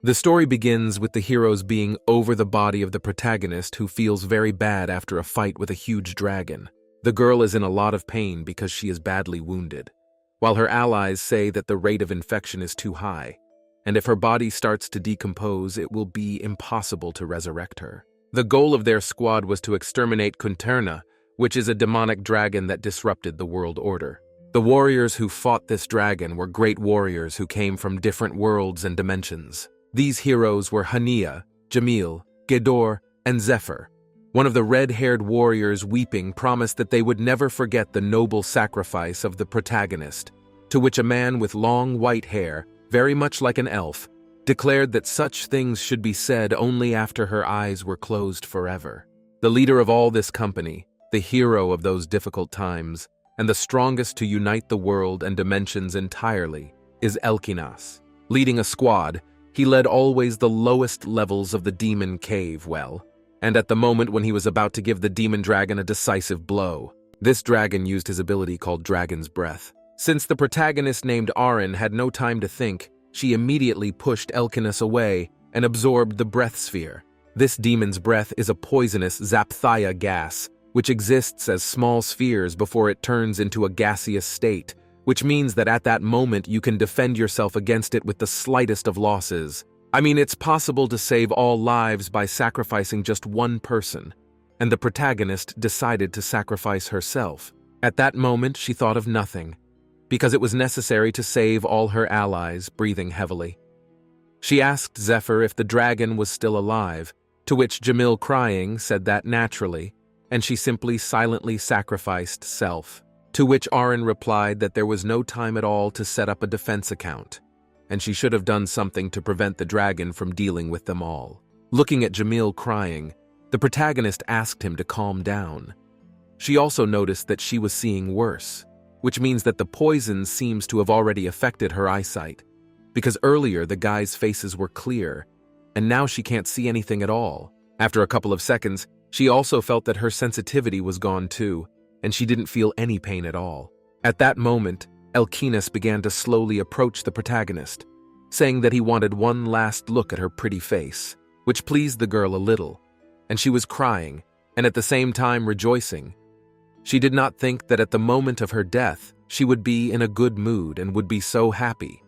The story begins with the heroes being over the body of the protagonist who feels very bad after a fight with a huge dragon. The girl is in a lot of pain because she is badly wounded, while her allies say that the rate of infection is too high, and if her body starts to decompose, it will be impossible to resurrect her. The goal of their squad was to exterminate Kunterna, which is a demonic dragon that disrupted the world order. The warriors who fought this dragon were great warriors who came from different worlds and dimensions. These heroes were Hania, Jamil, Gedor, and Zephyr. One of the red-haired warriors, weeping, promised that they would never forget the noble sacrifice of the protagonist, to which a man with long white hair, very much like an elf, declared that such things should be said only after her eyes were closed forever. The leader of all this company, the hero of those difficult times, and the strongest to unite the world and dimensions entirely, is Elkinas. Leading a squad, he led always the lowest levels of the demon cave well, and at the moment when he was about to give the demon dragon a decisive blow, this dragon used his ability called Dragon's Breath. Since the protagonist named Arin had no time to think, she immediately pushed Elkinas away and absorbed the breath sphere. This demon's breath is a poisonous Zapthia gas, which exists as small spheres before it turns into a gaseous state, which means that at that moment you can defend yourself against it with the slightest of losses. I mean, it's possible to save all lives by sacrificing just one person, and the protagonist decided to sacrifice herself. At that moment, she thought of nothing, because it was necessary to save all her allies, breathing heavily. She asked Zephyr if the dragon was still alive, to which Jamil, crying, said that naturally, and she simply silently sacrificed self, to which Arin replied that there was no time at all to set up a defense account, and she should have done something to prevent the dragon from dealing with them all. Looking at Jamil crying, the protagonist asked him to calm down. She also noticed that she was seeing worse, which means that the poison seems to have already affected her eyesight, because earlier the guys' faces were clear, and now she can't see anything at all. After a couple of seconds, she also felt that her sensitivity was gone too, and she didn't feel any pain at all. At that moment, Elkinas began to slowly approach the protagonist, saying that he wanted one last look at her pretty face, which pleased the girl a little, and she was crying, and at the same time rejoicing. She did not think that at the moment of her death, she would be in a good mood and would be so happy.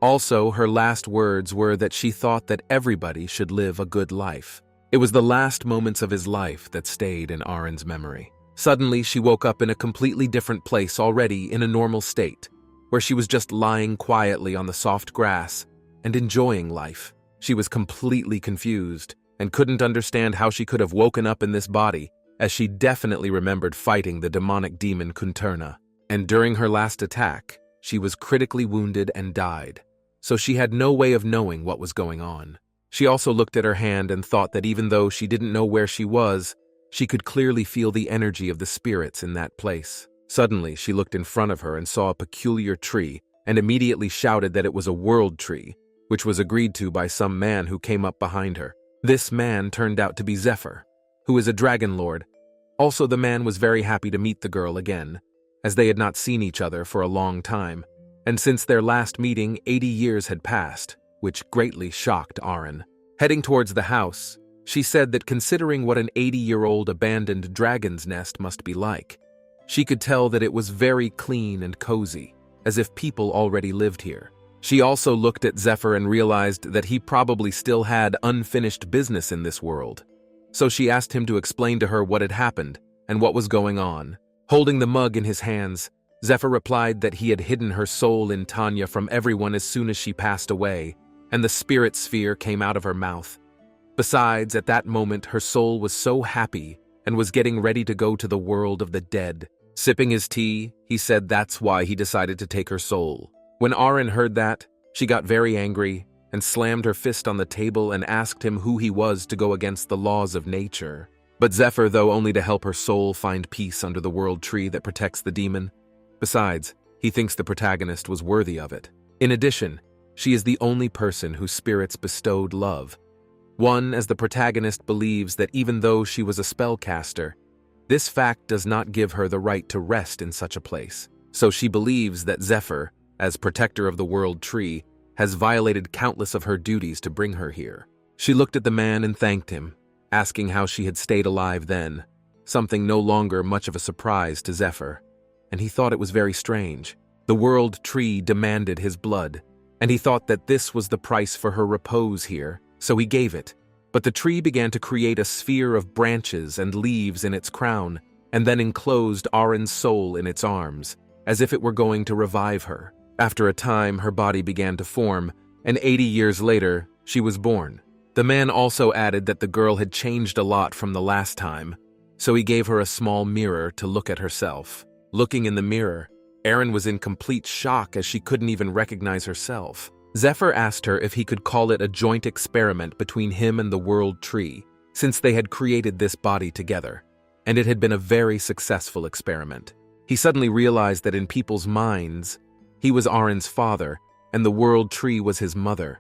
Also, her last words were that she thought that everybody should live a good life. It was the last moments of his life that stayed in Arin's memory. Suddenly, she woke up in a completely different place already in a normal state, where she was just lying quietly on the soft grass and enjoying life. She was completely confused and couldn't understand how she could have woken up in this body, as she definitely remembered fighting the demonic demon Kunterna. And during her last attack, she was critically wounded and died, so she had no way of knowing what was going on. She also looked at her hand and thought that even though she didn't know where she was, she could clearly feel the energy of the spirits in that place. Suddenly, she looked in front of her and saw a peculiar tree and immediately shouted that it was a world tree, which was agreed to by some man who came up behind her. This man turned out to be Zephyr, who is a dragon lord. Also, the man was very happy to meet the girl again, as they had not seen each other for a long time, and since their last meeting, 80 years had passed, which greatly shocked Arin. Heading towards the house, she said that considering what an 80-year-old abandoned dragon's nest must be like, she could tell that it was very clean and cozy, as if people already lived here. She also looked at Zephyr and realized that he probably still had unfinished business in this world. So she asked him to explain to her what had happened and what was going on. Holding the mug in his hands, Zephyr replied that he had hidden her soul in Tanya from everyone as soon as she passed away, and the spirit sphere came out of her mouth. Besides, at that moment, her soul was so happy and was getting ready to go to the world of the dead. Sipping his tea, he said that's why he decided to take her soul. When Arin heard that, she got very angry and slammed her fist on the table and asked him who he was to go against the laws of nature. But Zephyr, though, only to help her soul find peace under the world tree that protects the demon. Besides, he thinks the protagonist was worthy of it. In addition, she is the only person whose spirits bestowed love. One, as the protagonist believes that even though she was a spellcaster, this fact does not give her the right to rest in such a place. So she believes that Zephyr, as protector of the world tree, has violated countless of her duties to bring her here. She looked at the man and thanked him, asking how she had stayed alive then, something no longer much of a surprise to Zephyr, and he thought it was very strange. The world tree demanded his blood, and he thought that this was the price for her repose here, so he gave it. But the tree began to create a sphere of branches and leaves in its crown, and then enclosed Arin's soul in its arms, as if it were going to revive her. After a time, her body began to form, and 80 years later, she was born. The man also added that the girl had changed a lot from the last time, so he gave her a small mirror to look at herself. Looking in the mirror, Arin was in complete shock as she couldn't even recognize herself. Zephyr asked her if he could call it a joint experiment between him and the world tree, since they had created this body together, and it had been a very successful experiment. He suddenly realized that in people's minds, he was Arin's father, and the world tree was his mother.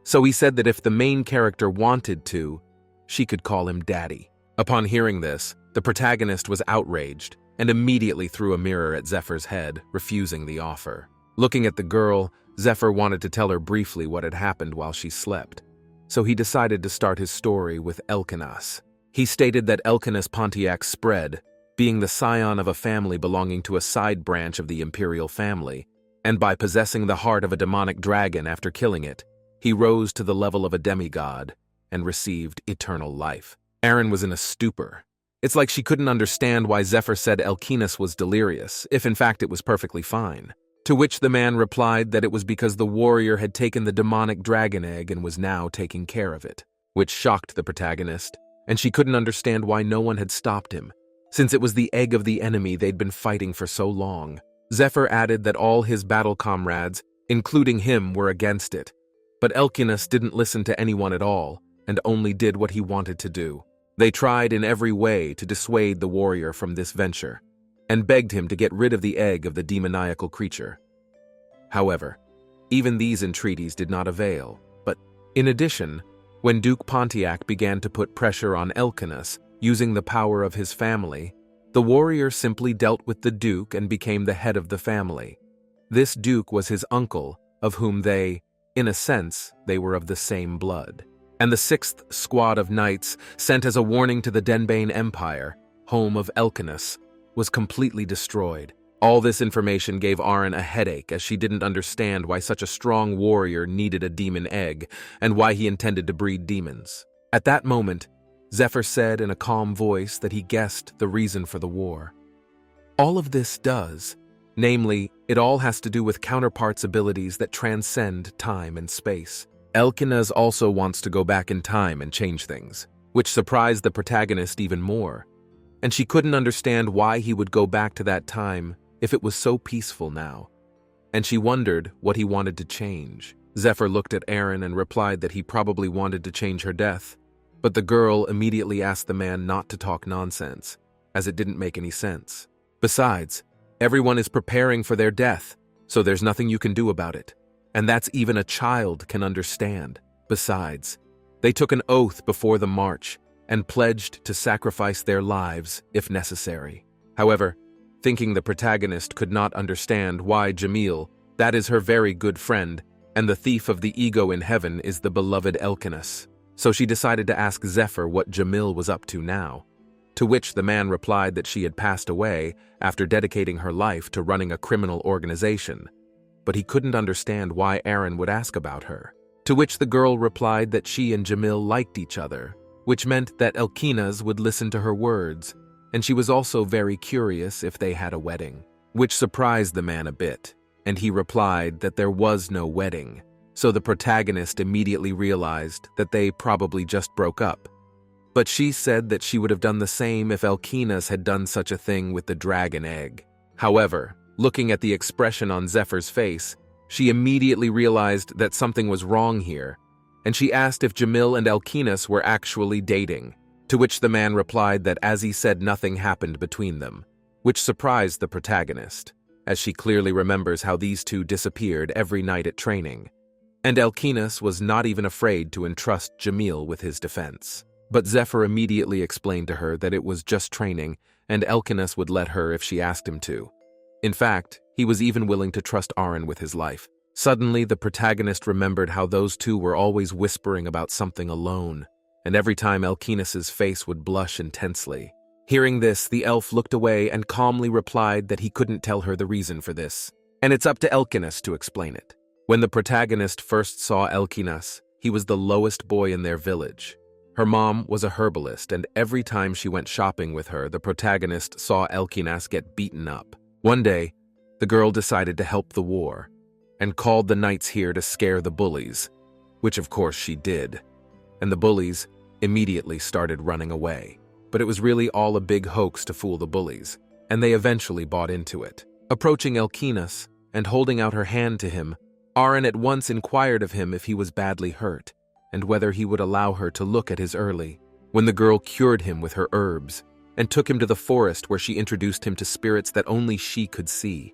So he said that if the main character wanted to, she could call him Daddy. Upon hearing this, the protagonist was outraged and immediately threw a mirror at Zephyr's head, refusing the offer. Looking at the girl, Zephyr wanted to tell her briefly what had happened while she slept, so he decided to start his story with Elkinas. He stated that Elkinas Pontiac spread, being the scion of a family belonging to a side branch of the imperial family, and by possessing the heart of a demonic dragon after killing it, he rose to the level of a demigod and received eternal life. Arin was in a stupor. It's like she couldn't understand why Zephyr said Elkinas was delirious, if in fact it was perfectly fine. To which the man replied that it was because the warrior had taken the demonic dragon egg and was now taking care of it, which shocked the protagonist, and she couldn't understand why no one had stopped him, since it was the egg of the enemy they'd been fighting for so long. Zephyr added that all his battle comrades, including him, were against it, but Elkinas didn't listen to anyone at all, and only did what he wanted to do. They tried in every way to dissuade the warrior from this venture, and begged him to get rid of the egg of the demoniacal creature. However, even these entreaties did not avail, but, in addition, when Duke Pontiac began to put pressure on Elkinas, using the power of his family, the warrior simply dealt with the Duke and became the head of the family. This Duke was his uncle, of whom they, in a sense, they were of the same blood. And the 6th squad of knights, sent as a warning to the Denbane Empire, home of Elkinas, was completely destroyed. All this information gave Arin a headache as she didn't understand why such a strong warrior needed a demon egg and why he intended to breed demons. At that moment, Zephyr said in a calm voice that he guessed the reason for the war. All of this does. Namely, it all has to do with counterparts' abilities that transcend time and space. Elkinas also wants to go back in time and change things, which surprised the protagonist even more, and she couldn't understand why he would go back to that time if it was so peaceful now, and she wondered what he wanted to change. Zephyr looked at Arin and replied that he probably wanted to change her death, but the girl immediately asked the man not to talk nonsense, as it didn't make any sense. Besides, everyone is preparing for their death, so there's nothing you can do about it. And that's even a child can understand. Besides, they took an oath before the march and pledged to sacrifice their lives if necessary. However, thinking the protagonist could not understand why Jamil, that is her very good friend, and the thief of the ego in heaven is the beloved Elkinas, so she decided to ask Zephyr what Jamil was up to now, to which the man replied that she had passed away after dedicating her life to running a criminal organization, but he couldn't understand why Arin would ask about her, to which the girl replied that she and Jamil liked each other, which meant that Elkinas would listen to her words, and she was also very curious if they had a wedding, which surprised the man a bit, and he replied that there was no wedding, so the protagonist immediately realized that they probably just broke up. But she said that she would have done the same if Elkinas had done such a thing with the dragon egg. However, looking at the expression on Zephyr's face, she immediately realized that something was wrong here, and she asked if Jamil and Elkinas were actually dating, to which the man replied that as he said nothing happened between them, which surprised the protagonist, as she clearly remembers how these two disappeared every night at training, and Elkinas was not even afraid to entrust Jamil with his defense. But Zephyr immediately explained to her that it was just training, and Elkinas would let her if she asked him to. In fact, he was even willing to trust Arin with his life. Suddenly, the protagonist remembered how those two were always whispering about something alone, and every time Elkinas's face would blush intensely. Hearing this, the elf looked away and calmly replied that he couldn't tell her the reason for this, and it's up to Elkinas to explain it. When the protagonist first saw Elkinas, he was the lowest boy in their village. Her mom was a herbalist, and every time she went shopping with her, the protagonist saw Elkinas get beaten up. One day, the girl decided to help the war, and called the knights here to scare the bullies, which of course she did, and the bullies immediately started running away. But it was really all a big hoax to fool the bullies, and they eventually bought into it. Approaching Elkinas and holding out her hand to him, Arin at once inquired of him if he was badly hurt, and whether he would allow her to look at his early, when the girl cured him with her herbs, and took him to the forest where she introduced him to spirits that only she could see.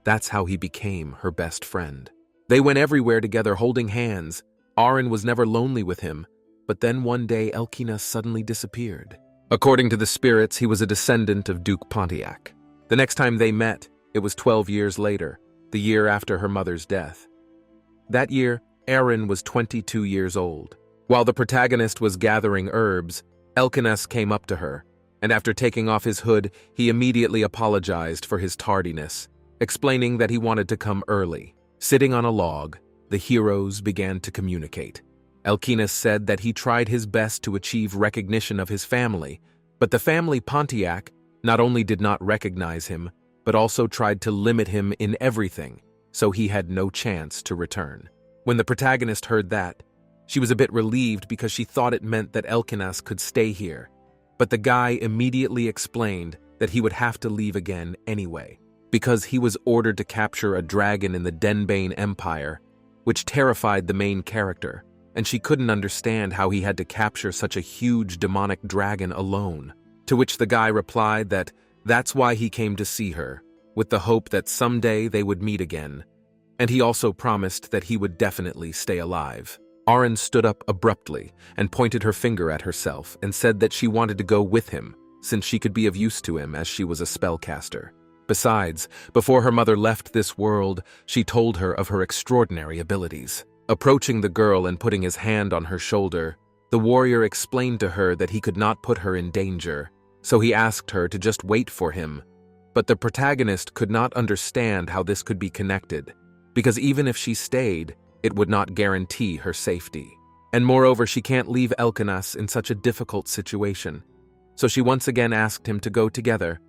That's how he became her best friend. They went everywhere together holding hands. Arin was never lonely with him, but then one day Elkinas suddenly disappeared. According to the spirits, he was a descendant of Duke Pontiac. The next time they met, it was 12 years later, the year after her mother's death. That year, Arin was 22 years old. While the protagonist was gathering herbs, Elkinas came up to her, and after taking off his hood, he immediately apologized for his tardiness, explaining that he wanted to come early. Sitting on a log, the heroes began to communicate. Elkinas said that he tried his best to achieve recognition of his family, but the family Pontiac not only did not recognize him, but also tried to limit him in everything, so he had no chance to return. When the protagonist heard that, she was a bit relieved because she thought it meant that Elkinas could stay here, but the guy immediately explained that he would have to leave again anyway, because he was ordered to capture a dragon in the Denbane Empire, which terrified the main character, and she couldn't understand how he had to capture such a huge demonic dragon alone. To which the guy replied that that's why he came to see her, with the hope that someday they would meet again, and he also promised that he would definitely stay alive. Arin stood up abruptly and pointed her finger at herself and said that she wanted to go with him, since she could be of use to him as she was a spellcaster. Besides, before her mother left this world, she told her of her extraordinary abilities. Approaching the girl and putting his hand on her shoulder, the warrior explained to her that he could not put her in danger, so he asked her to just wait for him. But the protagonist could not understand how this could be connected, because even if she stayed, it would not guarantee her safety. And moreover, she can't leave Elkinas in such a difficult situation. So she once again asked him to go together.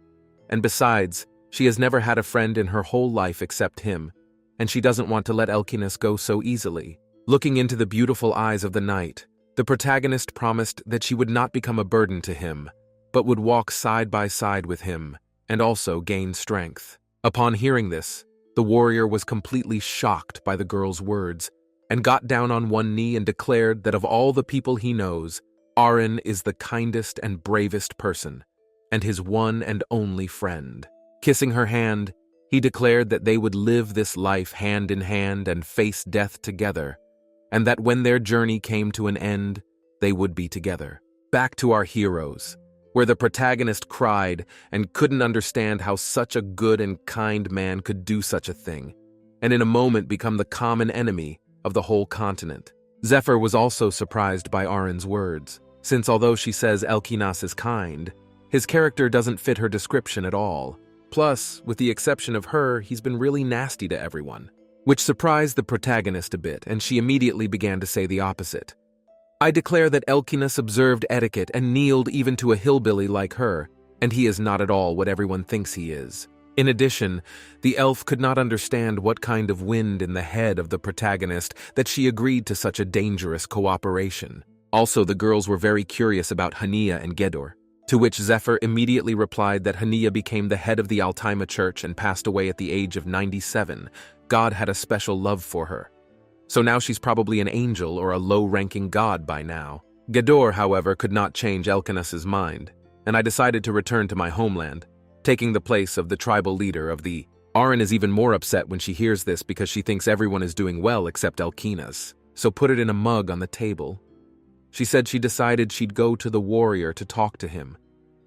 And besides, she has never had a friend in her whole life except him, and she doesn't want to let Elkinas go so easily. Looking into the beautiful eyes of the knight, the protagonist promised that she would not become a burden to him, but would walk side by side with him, and also gain strength. Upon hearing this, the warrior was completely shocked by the girl's words, and got down on one knee and declared that of all the people he knows, Arin is the kindest and bravest person, and his one and only friend. Kissing her hand, he declared that they would live this life hand in hand and face death together, and that when their journey came to an end, they would be together. Back to our heroes, where the protagonist cried and couldn't understand how such a good and kind man could do such a thing, and in a moment become the common enemy of the whole continent. Zephyr was also surprised by Arin's words, since although she says Elkinas is kind, his character doesn't fit her description at all. Plus, with the exception of her, he's been really nasty to everyone, which surprised the protagonist a bit, and she immediately began to say the opposite. I declare that Elkinas observed etiquette and kneeled even to a hillbilly like her, and he is not at all what everyone thinks he is. In addition, the elf could not understand what kind of wind in the head of the protagonist that she agreed to such a dangerous cooperation. Also, the girls were very curious about Hania and Gedor, to which Zephyr immediately replied that Hania became the head of the Altima Church and passed away at the age of 97. God had a special love for her. So now she's probably an angel or a low-ranking god by now. Gedor, however, could not change Elkinas's mind, and I decided to return to my homeland, taking the place of the tribal leader of the... Arin is even more upset when she hears this because she thinks everyone is doing well except Elkinas, so put it in a mug on the table. She said she decided she'd go to the warrior to talk to him,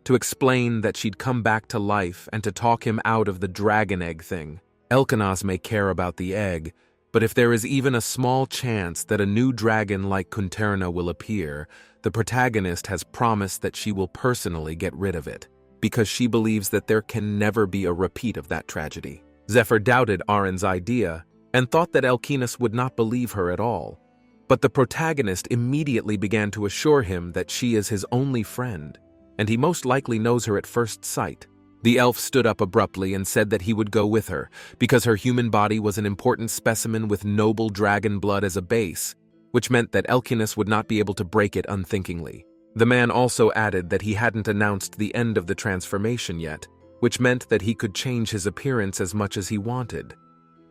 to explain that she'd come back to life and to talk him out of the dragon egg thing. Elkinas may care about the egg, But if there is even a small chance that a new dragon like Kunterna will appear, the protagonist has promised that she will personally get rid of it, because she believes that there can never be a repeat of that tragedy. Zephyr doubted Aren's idea and thought that Elkinas would not believe her at all. But the protagonist immediately began to assure him that she is his only friend, and he most likely knows her at first sight. The elf stood up abruptly and said that he would go with her, because her human body was an important specimen with noble dragon blood as a base, which meant that Elkinas would not be able to break it unthinkingly. The man also added that he hadn't announced the end of the transformation yet, which meant that he could change his appearance as much as he wanted,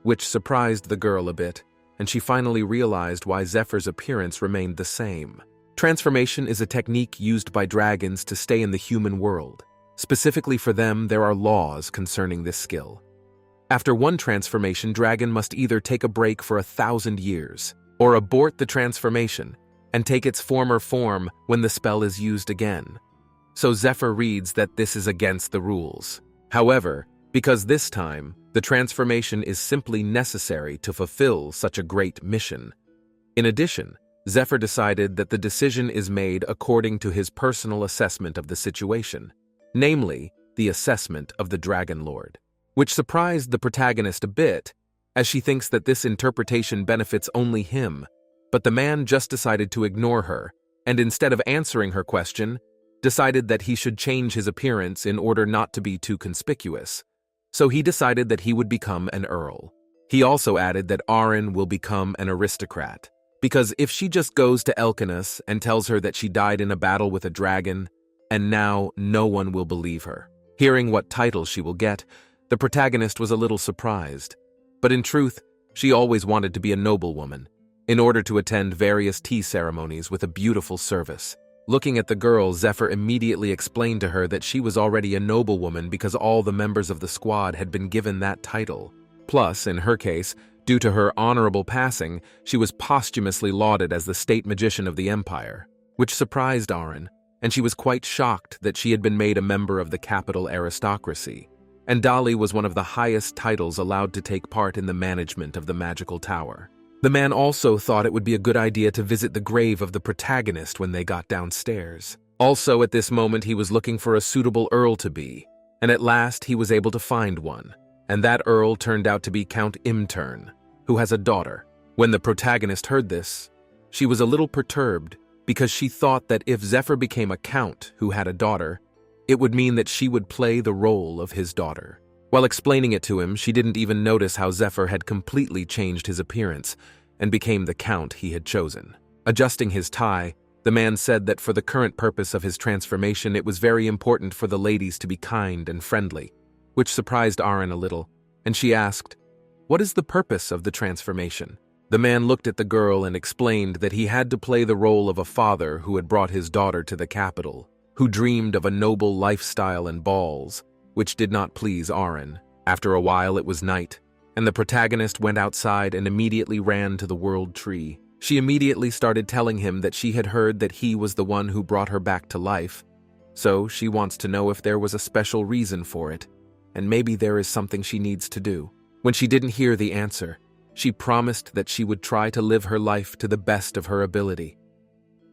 which surprised the girl a bit, and she finally realized why Zephyr's appearance remained the same. Transformation is a technique used by dragons to stay in the human world. Specifically for them, there are laws concerning this skill. After one transformation, dragon must either take a break for 1,000 years, or abort the transformation and take its former form when the spell is used again. So Zephyr reads that this is against the rules. However, because this time, the transformation is simply necessary to fulfill such a great mission. In addition, Zephyr decided that the decision is made according to his personal assessment of the situation, namely, the assessment of the Dragon Lord, which surprised the protagonist a bit, as she thinks that this interpretation benefits only him, but the man just decided to ignore her, and instead of answering her question, decided that he should change his appearance in order not to be too conspicuous. So he decided that he would become an earl. He also added that Aren will become an aristocrat, because if she just goes to Elkinas and tells her that she died in a battle with a dragon, and now no one will believe her. Hearing what title she will get, the protagonist was a little surprised, but in truth, she always wanted to be a noblewoman, in order to attend various tea ceremonies with a beautiful service. Looking at the girl, Zephyr immediately explained to her that she was already a noblewoman because all the members of the squad had been given that title. Plus, in her case, due to her honorable passing, she was posthumously lauded as the state magician of the empire, which surprised Aren, and she was quite shocked that she had been made a member of the capital aristocracy. And Dali was one of the highest titles allowed to take part in the management of the magical tower. The man also thought it would be a good idea to visit the grave of the protagonist when they got downstairs. Also, at this moment, he was looking for a suitable earl to be, and at last he was able to find one, and that earl turned out to be Count Imtern, who has a daughter. When the protagonist heard this, she was a little perturbed, because she thought that if Zephyr became a count who had a daughter, it would mean that she would play the role of his daughter. While explaining it to him, she didn't even notice how Zephyr had completely changed his appearance and became the count he had chosen. Adjusting his tie, the man said that for the current purpose of his transformation, it was very important for the ladies to be kind and friendly, which surprised Aren a little, and she asked, "What is the purpose of the transformation?" The man looked at the girl and explained that he had to play the role of a father who had brought his daughter to the capital, who dreamed of a noble lifestyle and balls, which did not please Aren. After a while, it was night, and the protagonist went outside and immediately ran to the world tree. She immediately started telling him that she had heard that he was the one who brought her back to life, so she wants to know if there was a special reason for it, and maybe there is something she needs to do. When she didn't hear the answer, she promised that she would try to live her life to the best of her ability,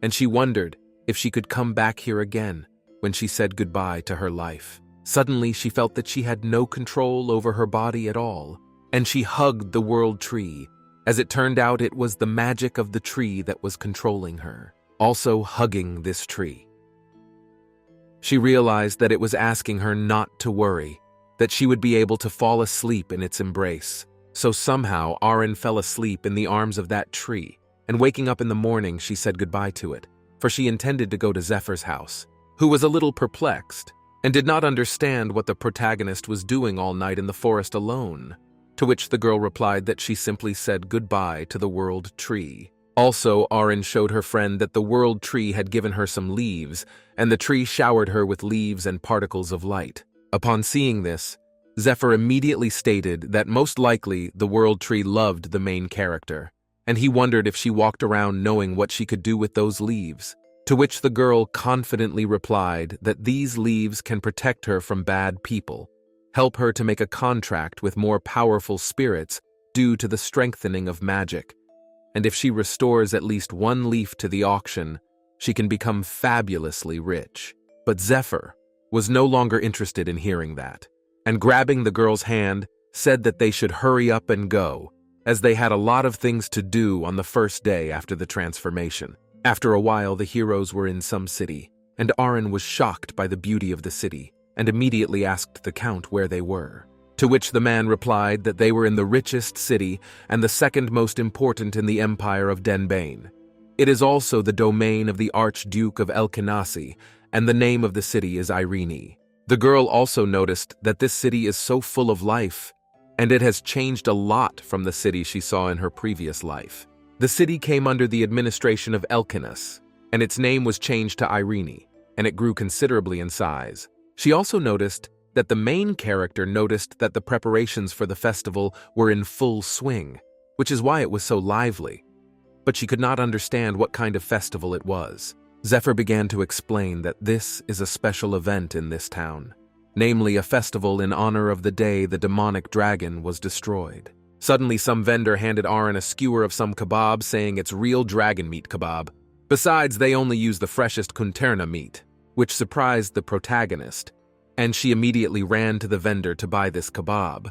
and she wondered if she could come back here again when she said goodbye to her life. Suddenly, she felt that she had no control over her body at all, and she hugged the world tree. As it turned out, it was the magic of the tree that was controlling her, also hugging this tree. She realized that it was asking her not to worry, that she would be able to fall asleep in its embrace. So somehow, Aren fell asleep in the arms of that tree, and waking up in the morning, she said goodbye to it, for she intended to go to Zephyr's house, who was a little perplexed and did not understand what the protagonist was doing all night in the forest alone, to which the girl replied that she simply said goodbye to the world tree. Also, Aren showed her friend that the world tree had given her some leaves, and the tree showered her with leaves and particles of light. Upon seeing this, Zephyr immediately stated that most likely the world tree loved the main character, and he wondered if she walked around knowing what she could do with those leaves. To which the girl confidently replied that these leaves can protect her from bad people, help her to make a contract with more powerful spirits due to the strengthening of magic, and if she restores at least one leaf to the auction, she can become fabulously rich. But Zephyr was no longer interested in hearing that, and grabbing the girl's hand, said that they should hurry up and go, as they had a lot of things to do on the first day after the transformation. After a while, the heroes were in some city, and Aaron was shocked by the beauty of the city, and immediately asked the count where they were. To which the man replied that they were in the richest city and the second most important in the empire of Denbane. It is also the domain of the Archduke of Elkenasi, and the name of the city is Irene. The girl also noticed that this city is so full of life, and it has changed a lot from the city she saw in her previous life. The city came under the administration of Elkenas, and its name was changed to Irene, and it grew considerably in size. She also noticed that the main character noticed that the preparations for the festival were in full swing, which is why it was so lively. But she could not understand what kind of festival it was. Zephyr began to explain that this is a special event in this town, namely a festival in honor of the day the demonic dragon was destroyed. Suddenly, some vendor handed Aaron a skewer of some kebab, saying it's real dragon meat kebab. Besides, they only use the freshest kunterna meat, which surprised the protagonist, and she immediately ran to the vendor to buy this kebab.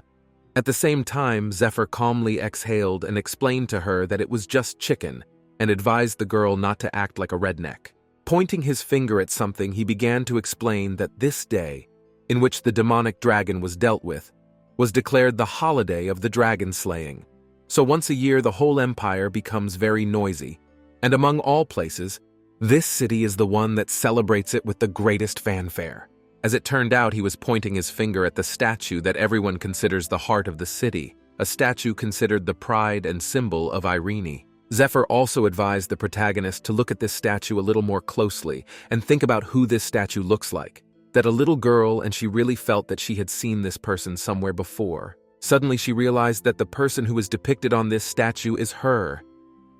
At the same time, Zephyr calmly exhaled and explained to her that it was just chicken, and advised the girl not to act like a redneck. Pointing his finger at something, he began to explain that this day, in which the demonic dragon was dealt with, was declared the holiday of the dragon slaying. So once a year the whole empire becomes very noisy, and among all places, this city is the one that celebrates it with the greatest fanfare. As it turned out, he was pointing his finger at the statue that everyone considers the heart of the city, a statue considered the pride and symbol of Irene. Zephyr also advised the protagonist to look at this statue a little more closely and think about who this statue looks like. That a little girl, and she really felt that she had seen this person somewhere before. Suddenly she realized that the person who was depicted on this statue is her.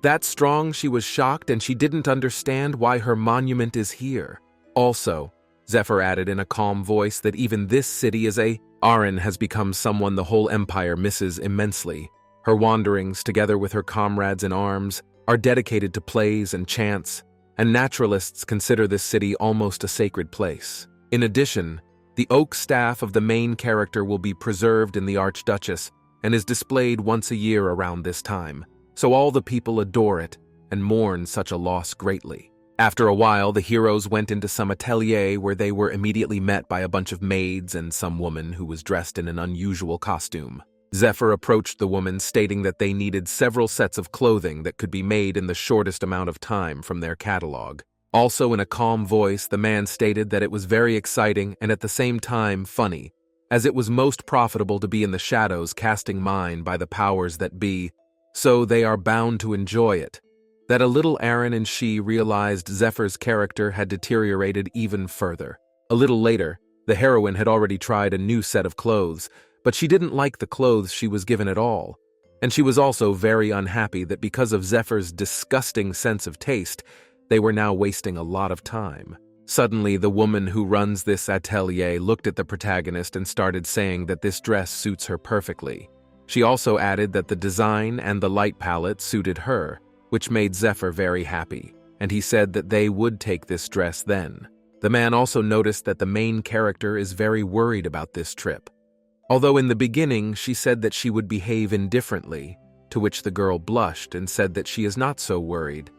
That strong, she was shocked, and she didn't understand why her monument is here. Also, Zephyr added in a calm voice that even this city is Aaron has become someone the whole empire misses immensely. Her wanderings, together with her comrades in arms, are dedicated to plays and chants, and naturalists consider this city almost a sacred place. In addition, the oak staff of the main character will be preserved in the Archduchess and is displayed once a year around this time, so all the people adore it and mourn such a loss greatly. After a while, the heroes went into some atelier where they were immediately met by a bunch of maids and some woman who was dressed in an unusual costume. Zephyr approached the woman, stating that they needed several sets of clothing that could be made in the shortest amount of time from their catalog. Also, in a calm voice, the man stated that it was very exciting and at the same time funny, as it was most profitable to be in the shadows casting mine by the powers that be, so they are bound to enjoy it. That a little Aaron and she realized Zephyr's character had deteriorated even further. A little later, the heroine had already tried a new set of clothes, but she didn't like the clothes she was given at all, and she was also very unhappy that because of Zephyr's disgusting sense of taste, they were now wasting a lot of time. Suddenly, the woman who runs this atelier looked at the protagonist and started saying that this dress suits her perfectly. She also added that the design and the light palette suited her, which made Zephyr very happy, and he said that they would take this dress then. The man also noticed that the main character is very worried about this trip. Although in the beginning she said that she would behave indifferently, to which the girl blushed and said that she is not so worried,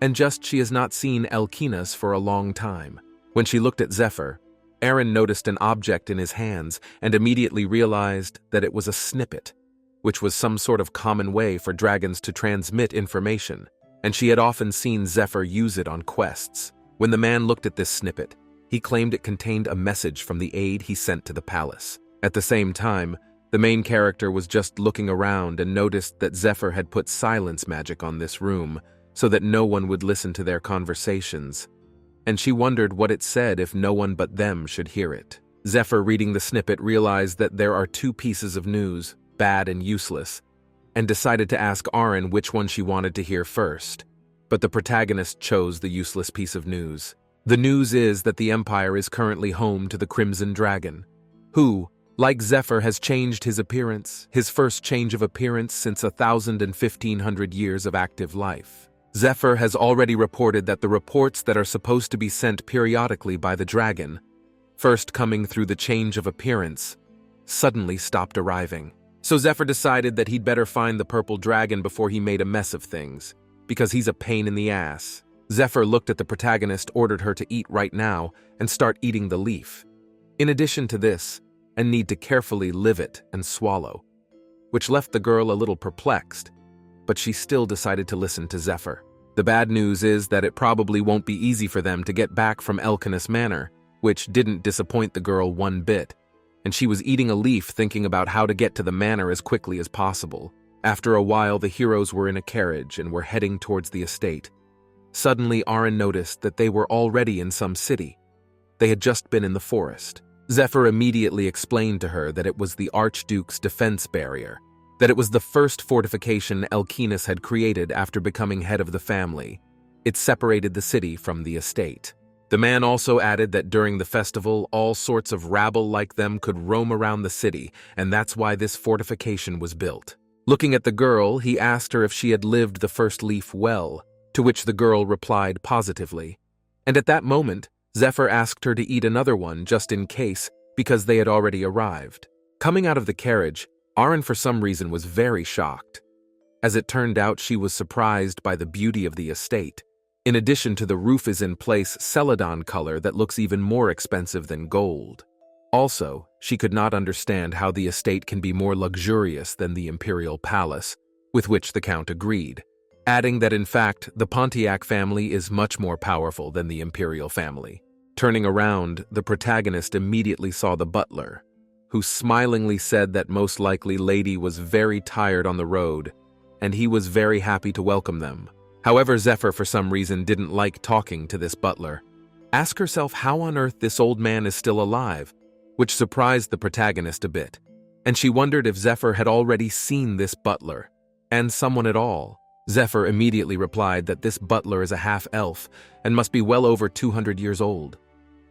and just she has not seen Elkinas for a long time. When she looked at Zephyr, Aaron noticed an object in his hands and immediately realized that it was a snippet, which was some sort of common way for dragons to transmit information, and she had often seen Zephyr use it on quests. When the man looked at this snippet, he claimed it contained a message from the aide he sent to the palace. At the same time, the main character was just looking around and noticed that Zephyr had put silence magic on this room, so that no one would listen to their conversations, and she wondered what it said if no one but them should hear it. Zephyr, reading the snippet, realized that there are two pieces of news, bad and useless, and decided to ask Aaron which one she wanted to hear first. But the protagonist chose the useless piece of news. The news is that the Empire is currently home to the Crimson Dragon, who, Like Zephyr has changed his appearance, his first change of appearance since 1,000 and 1,500 years of active life. Zephyr has already reported that the reports that are supposed to be sent periodically by the dragon, first coming through the change of appearance, suddenly stopped arriving. So Zephyr decided that he'd better find the purple dragon before he made a mess of things, because he's a pain in the ass. Zephyr looked at the protagonist, ordered her to eat right now, and start eating the leaf. In addition to this, and need to carefully live it and swallow, which left the girl a little perplexed, but she still decided to listen to Zephyr. The bad news is that it probably won't be easy for them to get back from Elkinas Manor, which didn't disappoint the girl one bit, and she was eating a leaf thinking about how to get to the manor as quickly as possible. After a while, the heroes were in a carriage and were heading towards the estate. Suddenly, Aaron noticed that they were already in some city. They had just been in the forest. Zephyr immediately explained to her that it was the Archduke's defense barrier, that it was the first fortification Elkinas had created after becoming head of the family. It separated the city from the estate. The man also added that during the festival, all sorts of rabble like them could roam around the city, and that's why this fortification was built. Looking at the girl, he asked her if she had lived the first leaf well, to which the girl replied positively. And at that moment, Zephyr asked her to eat another one just in case, because they had already arrived. Coming out of the carriage, Aaron for some reason was very shocked. As it turned out, she was surprised by the beauty of the estate. In addition to the roof is in place celadon color that looks even more expensive than gold. Also, she could not understand how the estate can be more luxurious than the imperial palace, with which the count agreed, adding that in fact, the Pontiac family is much more powerful than the imperial family. Turning around, the protagonist immediately saw the butler, who smilingly said that most likely Lady was very tired on the road, and he was very happy to welcome them. However, Zephyr for some reason didn't like talking to this butler. Ask herself how on earth this old man is still alive, which surprised the protagonist a bit, and she wondered if Zephyr had already seen this butler, and someone at all. Zephyr immediately replied that this butler is a half-elf and must be well over 200 years old.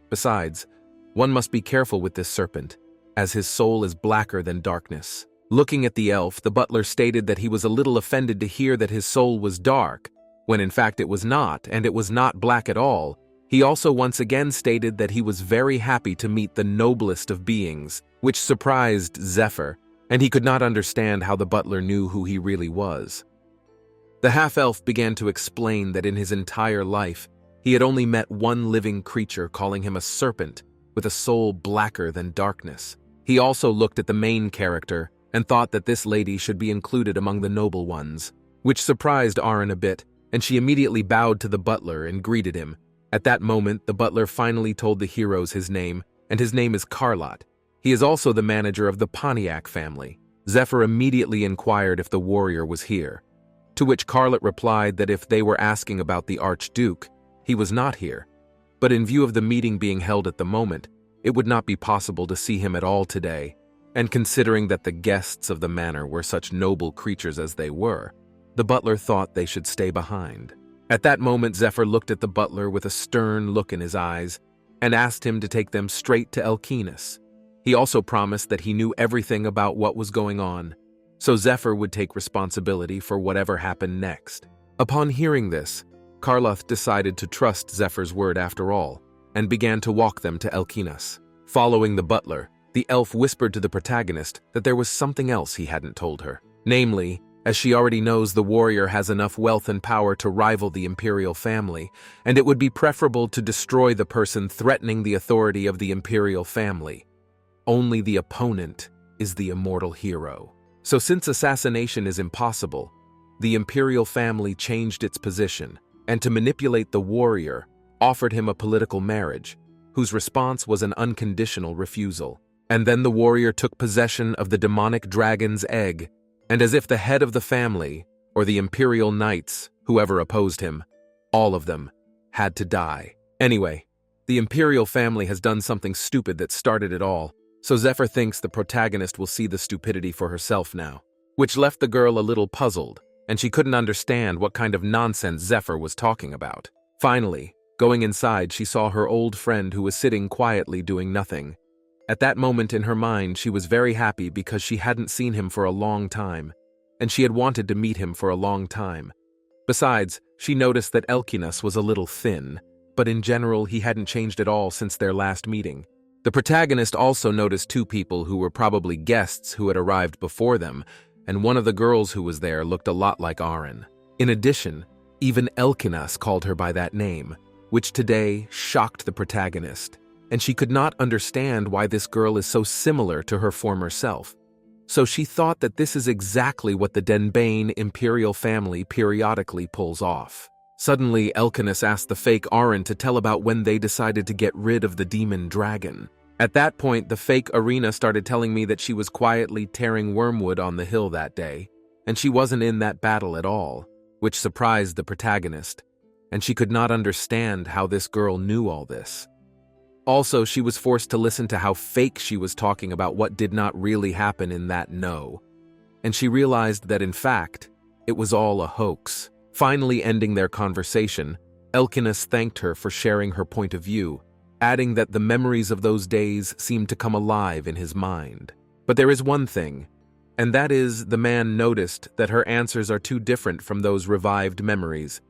Besides, one must be careful with this serpent, as his soul is blacker than darkness. Looking at the elf, the butler stated that he was a little offended to hear that his soul was dark, when in fact it was not, and it was not black at all. He also once again stated that he was very happy to meet the noblest of beings, which surprised Zephyr, and he could not understand how the butler knew who he really was. The half-elf began to explain that in his entire life, he had only met one living creature, calling him a serpent with a soul blacker than darkness. He also looked at the main character and thought that this lady should be included among the noble ones, which surprised Aaron a bit, and she immediately bowed to the butler and greeted him. At that moment, the butler finally told the heroes his name, and his name is Carlot. He is also the manager of the Pontiac family. Zephyr immediately inquired if the warrior was here, to which Carlot replied that if they were asking about the Archduke, he was not here. But in view of the meeting being held at the moment, it would not be possible to see him at all today, and considering that the guests of the manor were such noble creatures as they were, the butler thought they should stay behind. At that moment, Zephyr looked at the butler with a stern look in his eyes and asked him to take them straight to Elkinas. He also promised that he knew everything about what was going on, so Zephyr would take responsibility for whatever happened next. Upon hearing this, Carloth decided to trust Zephyr's word after all, and began to walk them to Elkinas. Following the butler, the elf whispered to the protagonist that there was something else he hadn't told her. Namely, as she already knows, the warrior has enough wealth and power to rival the imperial family, and it would be preferable to destroy the person threatening the authority of the imperial family. Only the opponent is the immortal hero. So since assassination is impossible, the imperial family changed its position, and to manipulate the warrior, offered him a political marriage, whose response was an unconditional refusal. And then the warrior took possession of the demonic dragon's egg, and as if the head of the family, or the imperial knights, whoever opposed him, all of them, had to die. Anyway, the imperial family has done something stupid that started it all, so Zephyr thinks the protagonist will see the stupidity for herself now, which left the girl a little puzzled, and she couldn't understand what kind of nonsense Zephyr was talking about. Finally, going inside, she saw her old friend who was sitting quietly doing nothing. At that moment in her mind, she was very happy because she hadn't seen him for a long time, and she had wanted to meet him for a long time. Besides, she noticed that Elkinas was a little thin, but in general he hadn't changed at all since their last meeting. The protagonist also noticed two people who were probably guests who had arrived before them, and one of the girls who was there looked a lot like Aren. In addition, even Elkinas called her by that name, which today shocked the protagonist, and she could not understand why this girl is so similar to her former self. So she thought that this is exactly what the Denbane imperial family periodically pulls off. Suddenly, Elkinas asked the fake Aren to tell about when they decided to get rid of the demon dragon. At that point, the fake Arena started telling me that she was quietly tearing wormwood on the hill that day, and she wasn't in that battle at all, which surprised the protagonist, and she could not understand how this girl knew all this. Also, she was forced to listen to how fake she was talking about what did not really happen in that no, and she realized that in fact, it was all a hoax. Finally ending their conversation, Elkinas thanked her for sharing her point of view, adding that the memories of those days seemed to come alive in his mind. But there is one thing, and that is the man noticed that her answers are too different from those revived memories.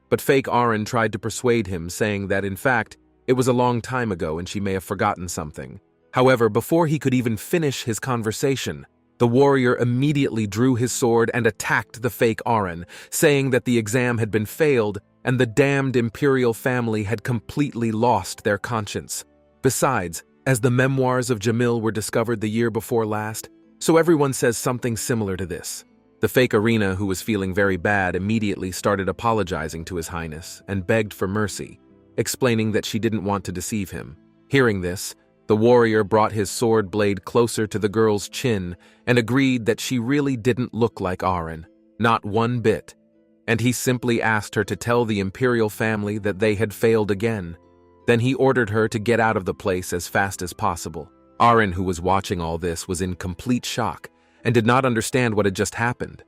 But fake Aren tried to persuade him, saying that in fact, it was a long time ago and she may have forgotten something. However, before he could even finish his conversation, the warrior immediately drew his sword and attacked the fake Aren, saying that the exam had been failed and the damned imperial family had completely lost their conscience. Besides, as the memoirs of Jamil were discovered the year before last, so everyone says something similar to this. The fake Arena, who was feeling very bad, immediately started apologizing to His Highness and begged for mercy, explaining that she didn't want to deceive him. Hearing this, the warrior brought his sword blade closer to the girl's chin and agreed that she really didn't look like Aren, not one bit, and he simply asked her to tell the imperial family that they had failed again. Then he ordered her to get out of the place as fast as possible. Aren, who was watching all this, was in complete shock and did not understand what had just happened.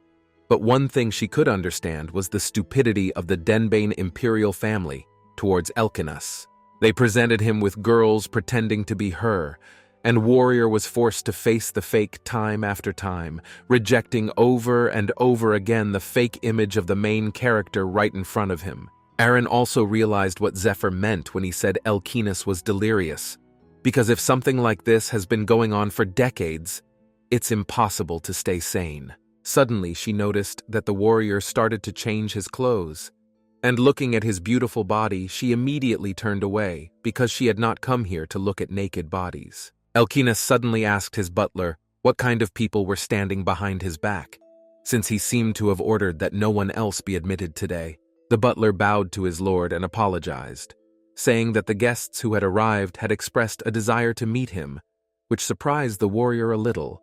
But one thing she could understand was the stupidity of the Denbane imperial family towards Elkinas. They presented him with girls pretending to be her, and Warrior was forced to face the fake time after time, rejecting over and over again the fake image of the main character right in front of him. Aren also realized what Zephyr meant when he said Elkinas was delirious, because if something like this has been going on for decades, it's impossible to stay sane. Suddenly, she noticed that the warrior started to change his clothes, and looking at his beautiful body, she immediately turned away because she had not come here to look at naked bodies. Elkinas suddenly asked his butler what kind of people were standing behind his back, since he seemed to have ordered that no one else be admitted today. The butler bowed to his lord and apologized, saying that the guests who had arrived had expressed a desire to meet him, which surprised the warrior a little,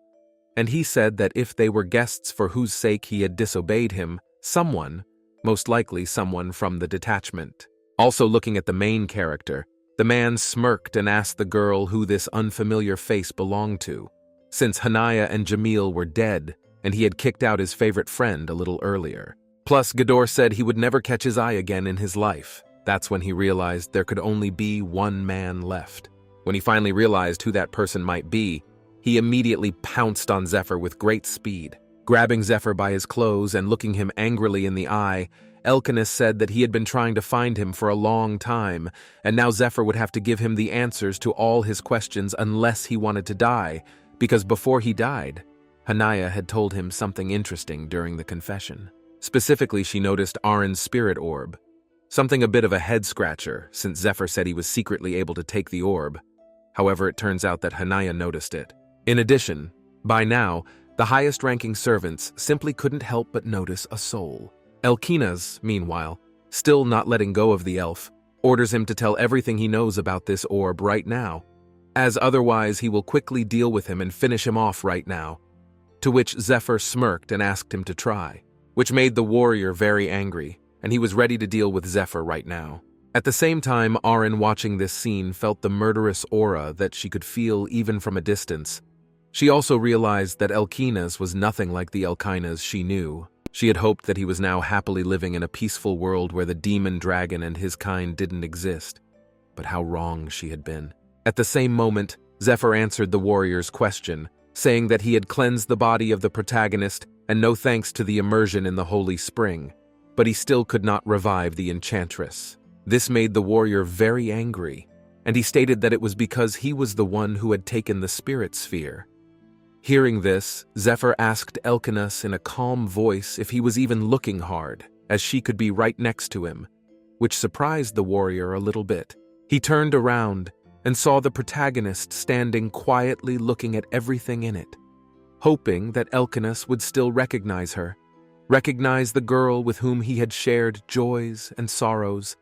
and he said that if they were guests for whose sake he had disobeyed him, someone, most likely someone from the detachment. Also looking at the main character, the man smirked and asked the girl who this unfamiliar face belonged to, since Hanaya and Jamil were dead and he had kicked out his favorite friend a little earlier. Plus, Gador said he would never catch his eye again in his life. That's when he realized there could only be one man left. When he finally realized who that person might be, he immediately pounced on Zephyr with great speed. Grabbing Zephyr by his clothes and looking him angrily in the eye, Elkinas said that he had been trying to find him for a long time, and now Zephyr would have to give him the answers to all his questions unless he wanted to die, because before he died, Hanaya had told him something interesting during the confession. Specifically, she noticed Aren's spirit orb, something a bit of a head-scratcher since Zephyr said he was secretly able to take the orb. However, it turns out that Hanaya noticed it. In addition, by now, the highest-ranking servants simply couldn't help but notice a soul. Elkinas, meanwhile, still not letting go of the elf, orders him to tell everything he knows about this orb right now, as otherwise he will quickly deal with him and finish him off right now, to which Zephyr smirked and asked him to try, which made the warrior very angry, and he was ready to deal with Zephyr right now. At the same time, Aren, watching this scene, felt the murderous aura that she could feel even from a distance. She also realized that Elkinas was nothing like the Elkinas she knew. She had hoped that he was now happily living in a peaceful world where the demon dragon and his kind didn't exist. But how wrong she had been. At the same moment, Zephyr answered the warrior's question, saying that he had cleansed the body of the protagonist and no thanks to the immersion in the holy spring, but he still could not revive the enchantress. This made the warrior very angry, and he stated that it was because he was the one who had taken the spirit sphere. Hearing this, Zephyr asked Elkinas in a calm voice if he was even looking hard, as she could be right next to him, which surprised the warrior a little bit. He turned around and saw the protagonist standing quietly looking at everything in it, hoping that Elkinas would still recognize her, recognize the girl with whom he had shared joys and sorrows,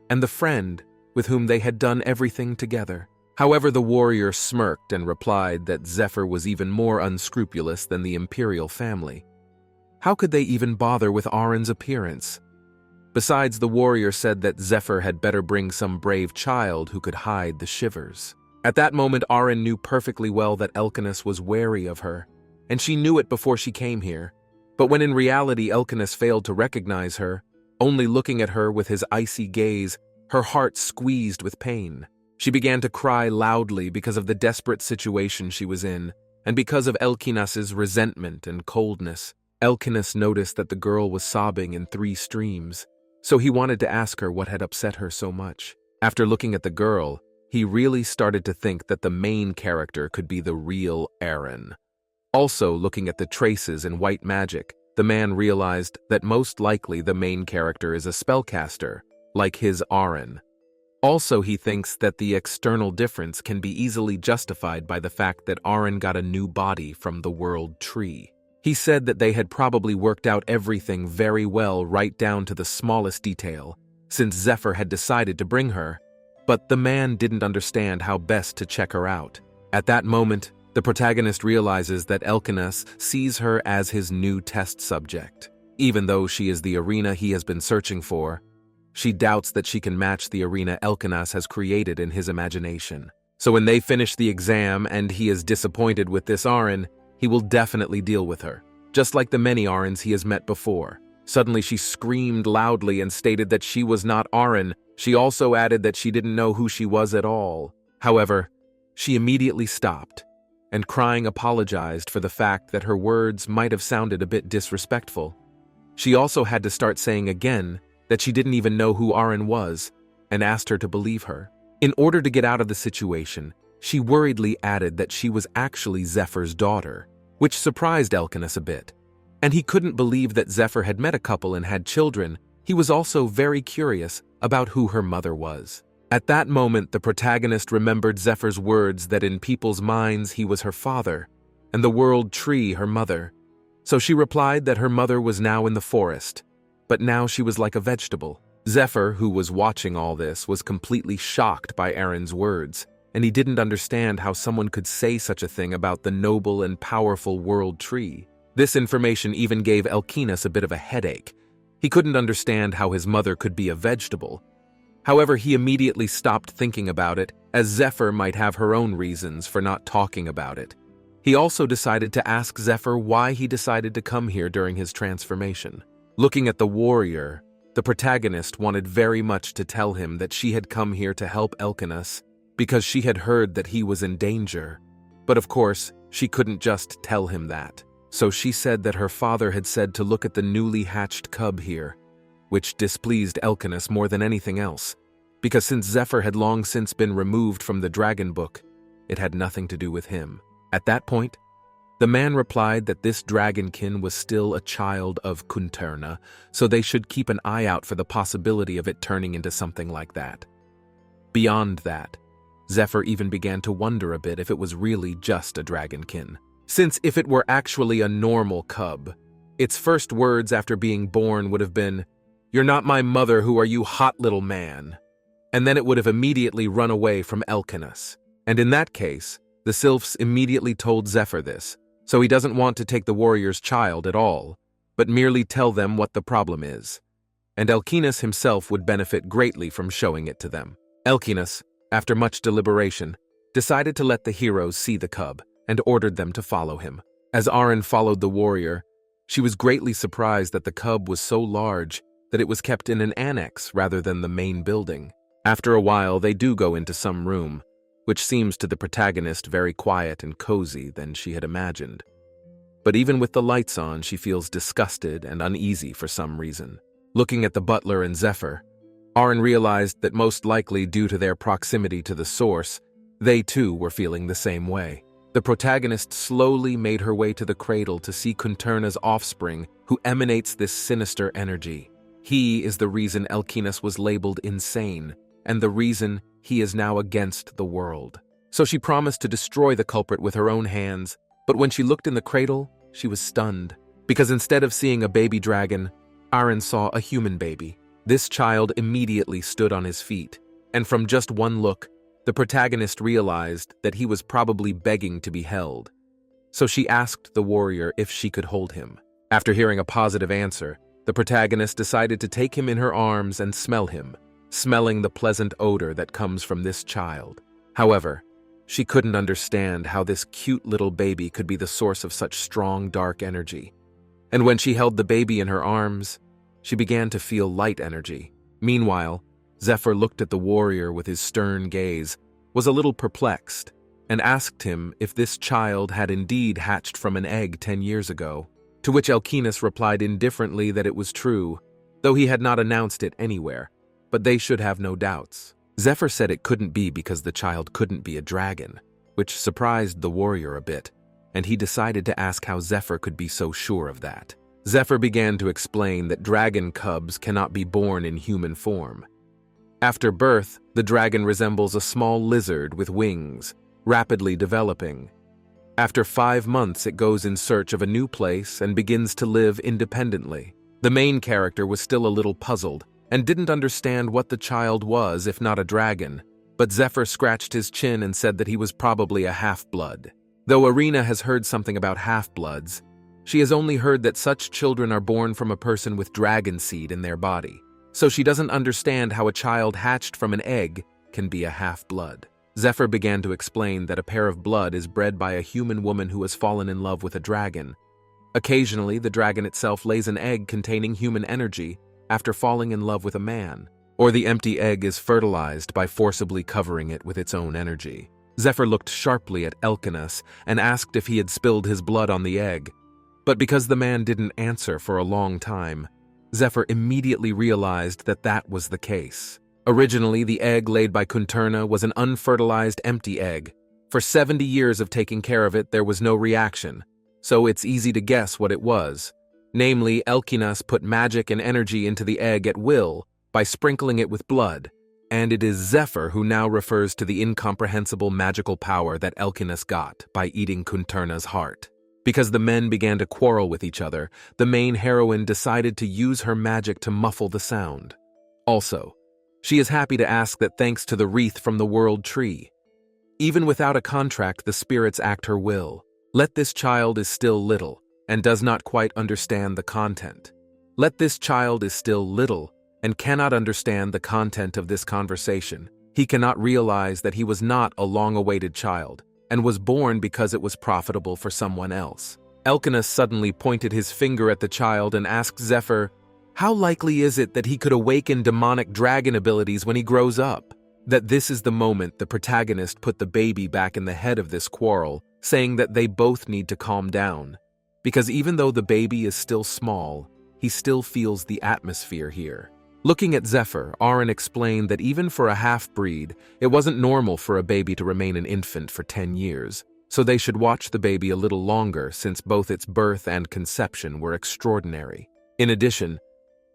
and the friend with whom they had done everything together. However, the warrior smirked and replied that Zephyr was even more unscrupulous than the imperial family. How could they even bother with Arin's appearance? Besides, the warrior said that Zephyr had better bring some brave child who could hide the shivers. At that moment, Arin knew perfectly well that Elkinas was wary of her, and she knew it before she came here. But when in reality Elkinas failed to recognize her, only looking at her with his icy gaze, her heart squeezed with pain. She began to cry loudly because of the desperate situation she was in, and because of Elkinas's resentment and coldness. Elkinas noticed that the girl was sobbing in 3 streams, so he wanted to ask her what had upset her so much. After looking at the girl, he really started to think that the main character could be the real Arin. Also, looking at the traces in white magic, the man realized that most likely the main character is a spellcaster, like his Arin. Also, he thinks that the external difference can be easily justified by the fact that Arin got a new body from the world tree. He said that they had probably worked out everything very well right down to the smallest detail, since Zephyr had decided to bring her, but the man didn't understand how best to check her out. At that moment, the protagonist realizes that Elkinas sees her as his new test subject. Even though she is the arena he has been searching for, she doubts that she can match the arena Elkinas has created in his imagination. So when they finish the exam and he is disappointed with this Arin, he will definitely deal with her, just like the many Arins he has met before. Suddenly she screamed loudly and stated that she was not Arin. She also added that she didn't know who she was at all. However, she immediately stopped, and crying apologized for the fact that her words might have sounded a bit disrespectful. She also had to start saying again that she didn't even know who Arin was, and asked her to believe her. In order to get out of the situation, she worriedly added that she was actually Zephyr's daughter, which surprised Elkinas a bit. And he couldn't believe that Zephyr had met a couple and had children. He was also very curious about who her mother was. At that moment, the protagonist remembered Zephyr's words that in people's minds he was her father, and the world tree her mother. So she replied that her mother was now in the forest, but now she was like a vegetable. Zephyr, who was watching all this, was completely shocked by Arin's words, and he didn't understand how someone could say such a thing about the noble and powerful world tree. This information even gave Elkinas a bit of a headache. He couldn't understand how his mother could be a vegetable. However, he immediately stopped thinking about it, as Zephyr might have her own reasons for not talking about it. He also decided to ask Zephyr why he decided to come here during his transformation. Looking at the warrior, the protagonist wanted very much to tell him that she had come here to help Elkinas because she had heard that he was in danger. But of course, she couldn't just tell him that. So she said that her father had said to look at the newly hatched cub here, which displeased Elkinas more than anything else, because since Zephyr had long since been removed from the dragon book, it had nothing to do with him. At that point, the man replied that this dragonkin was still a child of Kunterna, so they should keep an eye out for the possibility of it turning into something like that. Beyond that, Zephyr even began to wonder a bit if it was really just a dragonkin. Since if it were actually a normal cub, its first words after being born would have been, "You're not my mother, who are you, hot little man?" And then it would have immediately run away from Elkinas. And in that case, the sylphs immediately told Zephyr this, so he doesn't want to take the warrior's child at all, but merely tell them what the problem is. And Elkinas himself would benefit greatly from showing it to them. Elkinas, after much deliberation, decided to let the heroes see the cub, and ordered them to follow him. As Arin followed the warrior, she was greatly surprised that the cub was so large that it was kept in an annex rather than the main building. After a while, they do go into some room, which seems to the protagonist very quiet and cozy than she had imagined. But even with the lights on, she feels disgusted and uneasy for some reason. Looking at the butler and Zephyr, Aaron realized that most likely due to their proximity to the source, they too were feeling the same way. The protagonist slowly made her way to the cradle to see Kunturna's offspring, who emanates this sinister energy. He is the reason Elkinas was labeled insane, and the reason he is now against the world. So she promised to destroy the culprit with her own hands, but when she looked in the cradle, she was stunned, because instead of seeing a baby dragon, Aaron saw a human baby. This child immediately stood on his feet, and from just one look, the protagonist realized that he was probably begging to be held. So she asked the warrior if she could hold him. After hearing a positive answer, the protagonist decided to take him in her arms and smell him, smelling the pleasant odor that comes from this child. However, she couldn't understand how this cute little baby could be the source of such strong, dark energy. And when she held the baby in her arms, she began to feel light energy. Meanwhile, Zephyr looked at the warrior with his stern gaze, was a little perplexed, and asked him if this child had indeed hatched from an egg 10 years ago, to which Elkinas replied indifferently that it was true, though he had not announced it anywhere, but they should have no doubts. Zephyr said it couldn't be because the child couldn't be a dragon, which surprised the warrior a bit, and he decided to ask how Zephyr could be so sure of that. Zephyr began to explain that dragon cubs cannot be born in human form. After birth, the dragon resembles a small lizard with wings, rapidly developing. After 5 months, it goes in search of a new place and begins to live independently. The main character was still a little puzzled and didn't understand what the child was if not a dragon, but Zephyr scratched his chin and said that he was probably a half-blood. Though Irina has heard something about half-bloods, she has only heard that such children are born from a person with dragon seed in their body, so she doesn't understand how a child hatched from an egg can be a half-blood. Zephyr began to explain that a pair of blood is bred by a human woman who has fallen in love with a dragon. Occasionally, the dragon itself lays an egg containing human energy after falling in love with a man, or the empty egg is fertilized by forcibly covering it with its own energy. Zephyr looked sharply at Elkinas and asked if he had spilled his blood on the egg, but because the man didn't answer for a long time, Zephyr immediately realized that that was the case. Originally, the egg laid by Kunturna was an unfertilized empty egg. For 70 years of taking care of it, there was no reaction, so it's easy to guess what it was. Namely, Elkinas put magic and energy into the egg at will by sprinkling it with blood, and it is Zephyr who now refers to the incomprehensible magical power that Elkinas got by eating Kunturna's heart. Because the men began to quarrel with each other, the main heroine decided to use her magic to muffle the sound. Also, she is happy to ask that thanks to the wreath from the world tree. Even without a contract, the spirits act her will. Let this child is still little, and does not quite understand the content. Let this child is still little, and cannot understand the content of this conversation. He cannot realize that he was not a long-awaited child, and was born because it was profitable for someone else. Elkinas suddenly pointed his finger at the child and asked Zephyr, how likely is it that he could awaken demonic dragon abilities when he grows up? That this is the moment the protagonist put the baby back in the head of this quarrel, saying that they both need to calm down. Because even though the baby is still small, he still feels the atmosphere here. Looking at Zephyr, Aaron explained that even for a half-breed, it wasn't normal for a baby to remain an infant for 10 years, so they should watch the baby a little longer since both its birth and conception were extraordinary. In addition,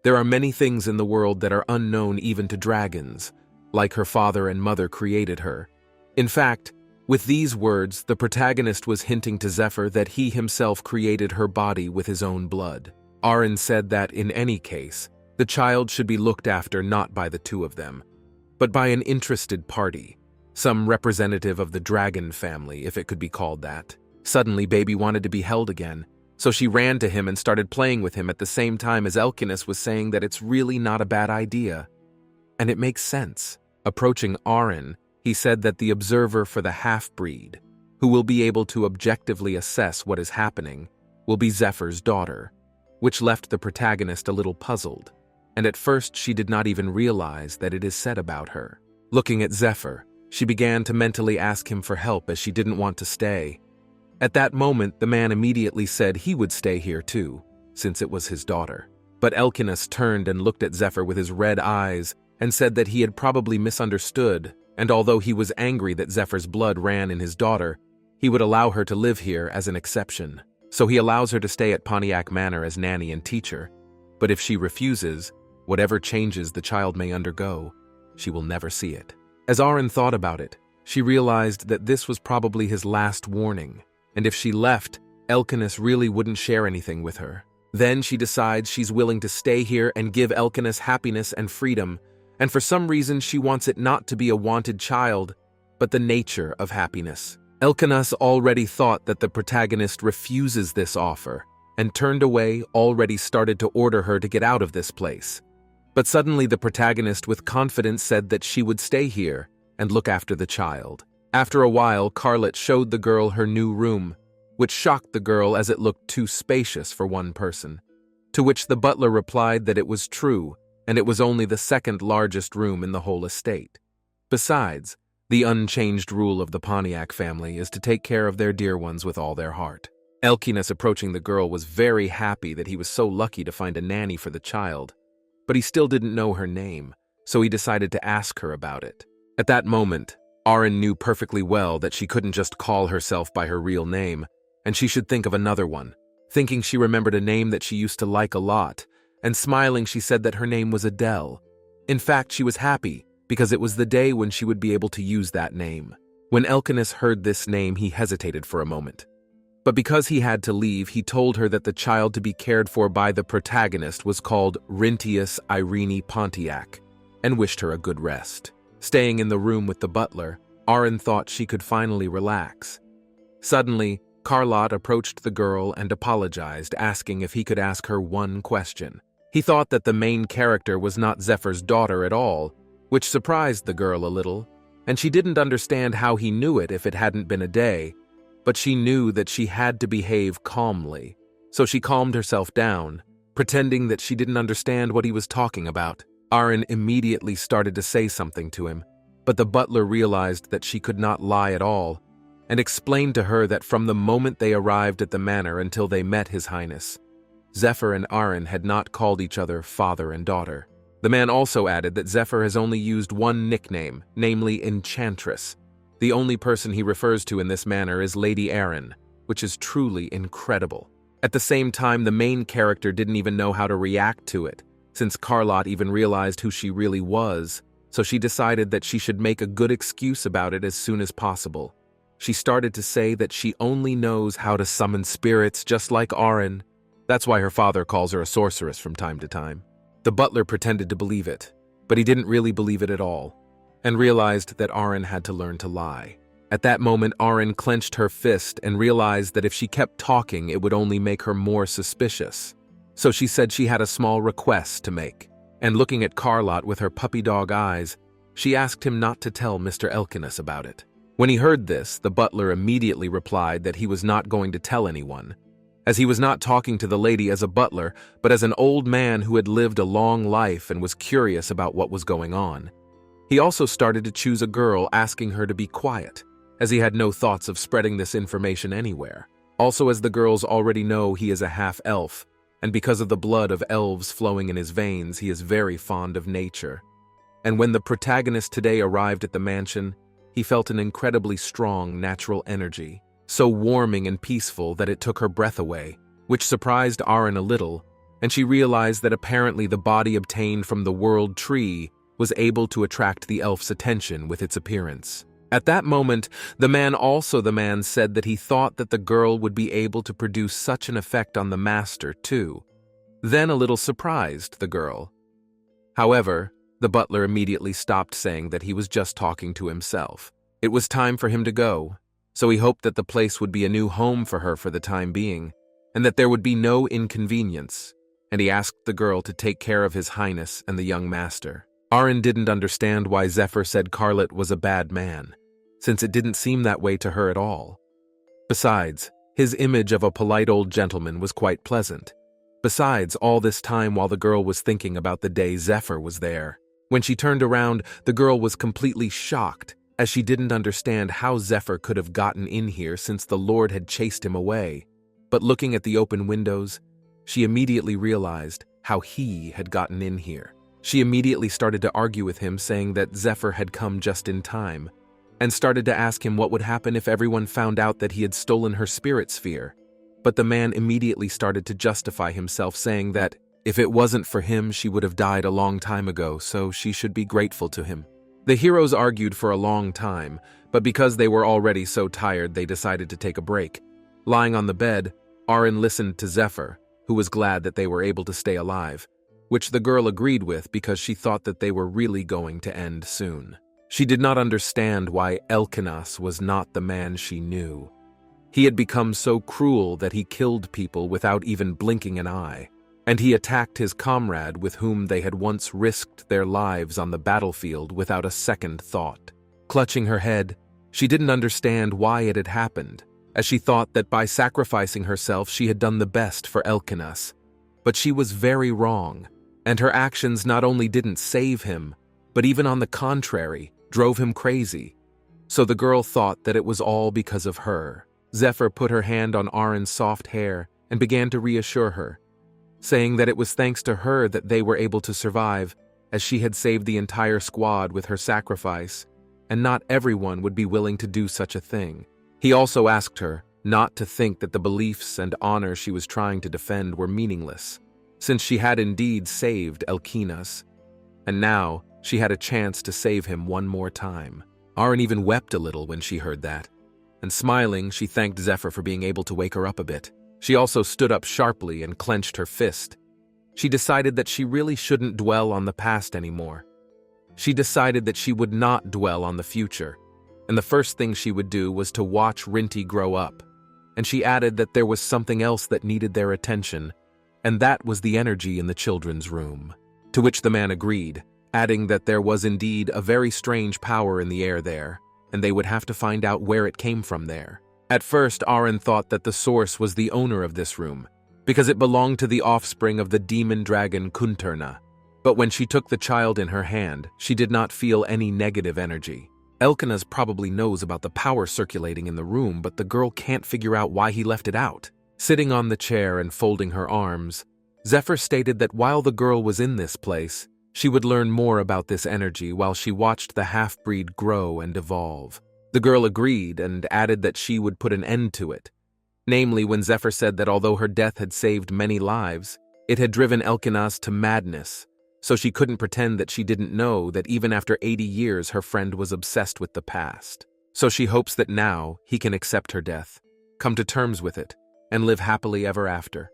there are many things in the world that are unknown even to dragons, like her father and mother created her. In fact, with these words, the protagonist was hinting to Zephyr that he himself created her body with his own blood. Aaron said that, in any case, the child should be looked after not by the two of them, but by an interested party, some representative of the dragon family, if it could be called that. Suddenly, baby wanted to be held again, so she ran to him and started playing with him at the same time as Elkinas was saying that it's really not a bad idea. And it makes sense. Approaching Aaron, he said that the observer for the half-breed, who will be able to objectively assess what is happening, will be Zephyr's daughter, which left the protagonist a little puzzled, and at first she did not even realize that it is said about her. Looking at Zephyr, She began to mentally ask him for help as she didn't want to stay. At that moment, the man immediately said he would stay here too, since it was his daughter. But Elkinus turned and looked at Zephyr with his red eyes and said that he had probably misunderstood, and although he was angry that Zephyr's blood ran in his daughter, he would allow her to live here as an exception. So he allows her to stay at Pontiac Manor as nanny and teacher. But if she refuses, whatever changes the child may undergo, she will never see it. As Arin thought about it, she realized that this was probably his last warning, and if she left, Elkinus really wouldn't share anything with her. Then she decides she's willing to stay here and give Elkinus happiness and freedom, and for some reason she wants it not to be a wanted child, but the nature of happiness. Elkinus already thought that the protagonist refuses this offer, and turned away, already started to order her to get out of this place. But suddenly the protagonist with confidence said that she would stay here and look after the child. After a while, Carlot showed the girl her new room, which shocked the girl as it looked too spacious for one person. To which the butler replied that it was true, and it was only the second largest room in the whole estate. Besides, the unchanged rule of the Pontiac family is to take care of their dear ones with all their heart. Elkinus, approaching the girl, was very happy that he was so lucky to find a nanny for the child, but he still didn't know her name, so he decided to ask her about it. At that moment, Arin knew perfectly well that she couldn't just call herself by her real name, and she should think of another one. Thinking she remembered a name that she used to like a lot, and smiling she said that her name was Adele. In fact, she was happy, because it was the day when she would be able to use that name. When Elkinus heard this name, he hesitated for a moment. But because he had to leave, he told her that the child to be cared for by the protagonist was called Rintius Irene Pontiac, and wished her a good rest. Staying in the room with the butler, Arin thought she could finally relax. Suddenly, Carlot approached the girl and apologized, asking if he could ask her one question. He thought that the main character was not Zephyr's daughter at all, which surprised the girl a little, and she didn't understand how he knew it if it hadn't been a day, but she knew that she had to behave calmly, so she calmed herself down, pretending that she didn't understand what he was talking about. Arin immediately started to say something to him, but the butler realized that she could not lie at all, and explained to her that from the moment they arrived at the manor until they met His Highness, Zephyr and Arin had not called each other father and daughter. The man also added that Zephyr has only used one nickname, namely Enchantress. The only person he refers to in this manner is Lady Arin, which is truly incredible. At the same time, the main character didn't even know how to react to it, since Carlot even realized who she really was, so she decided that she should make a good excuse about it as soon as possible. She started to say that she only knows how to summon spirits just like Arin. That's why her father calls her a sorceress from time to time. The butler pretended to believe it, but he didn't really believe it at all, and realized that Arin had to learn to lie. At that moment, Arin clenched her fist and realized that if she kept talking, it would only make her more suspicious. So she said she had a small request to make, and looking at Carlot with her puppy dog eyes, she asked him not to tell Mr. Elkinus about it. When he heard this, the butler immediately replied that he was not going to tell anyone, as he was not talking to the lady as a butler, but as an old man who had lived a long life and was curious about what was going on. He also started to choose a girl, asking her to be quiet, as he had no thoughts of spreading this information anywhere. Also, as the girls already know, he is a half-elf, and because of the blood of elves flowing in his veins, he is very fond of nature. And when the protagonist today arrived at the mansion, he felt an incredibly strong natural energy, so warming and peaceful that it took her breath away, which surprised Arin a little, and she realized that apparently the body obtained from the world tree was able to attract the elf's attention with its appearance. At that moment, the man said that he thought that the girl would be able to produce such an effect on the master too. Then a little surprised the girl. However, the butler immediately stopped, saying that he was just talking to himself. It was time for him to go, so he hoped that the place would be a new home for her for the time being, and that there would be no inconvenience, and he asked the girl to take care of His Highness and the young master. Arin didn't understand why Zephyr said Carlot was a bad man, since it didn't seem that way to her at all. Besides, his image of a polite old gentleman was quite pleasant. Besides, all this time while the girl was thinking about the day Zephyr was there. When she turned around, the girl was completely shocked, as she didn't understand how Zephyr could have gotten in here since the Lord had chased him away. But looking at the open windows, she immediately realized how he had gotten in here. She immediately started to argue with him, saying that Zephyr had come just in time, and started to ask him what would happen if everyone found out that he had stolen her spirit sphere. But the man immediately started to justify himself, saying that if it wasn't for him, she would have died a long time ago, so she should be grateful to him. The heroes argued for a long time, but because they were already so tired, they decided to take a break. Lying on the bed, Aaron listened to Zephyr, who was glad that they were able to stay alive, which the girl agreed with because she thought that they were really going to end soon. She did not understand why Elkinas was not the man she knew. He had become so cruel that he killed people without even blinking an eye, and he attacked his comrade with whom they had once risked their lives on the battlefield without a second thought. Clutching her head, she didn't understand why it had happened, as she thought that by sacrificing herself she had done the best for Elkinas. But she was very wrong, and her actions not only didn't save him, but even on the contrary, drove him crazy. So the girl thought that it was all because of her. Zephyr put her hand on Aaron's soft hair and began to reassure her, saying that it was thanks to her that they were able to survive, as she had saved the entire squad with her sacrifice, and not everyone would be willing to do such a thing. He also asked her not to think that the beliefs and honor she was trying to defend were meaningless, since she had indeed saved Elkinas, and now she had a chance to save him one more time. Aaron even wept a little when she heard that, and smiling, she thanked Zephyr for being able to wake her up a bit. She also stood up sharply and clenched her fist. She decided that she really shouldn't dwell on the past anymore. She decided that she would not dwell on the future, and the first thing she would do was to watch Rinty grow up. And she added that there was something else that needed their attention, and that was the energy in the children's room. To which the man agreed, adding that there was indeed a very strange power in the air there, and they would have to find out where it came from there. At first, Aaron thought that the source was the owner of this room, because it belonged to the offspring of the demon dragon Kunturna. But when she took the child in her hand, she did not feel any negative energy. Elkinas probably knows about the power circulating in the room, but the girl can't figure out why he left it out. Sitting on the chair and folding her arms, Zephyr stated that while the girl was in this place, she would learn more about this energy while she watched the half-breed grow and evolve. The girl agreed and added that she would put an end to it. Namely, when Zephyr said that although her death had saved many lives, it had driven Elkinas to madness, so she couldn't pretend that she didn't know that even after 80 years her friend was obsessed with the past. So she hopes that now he can accept her death, come to terms with it, and live happily ever after,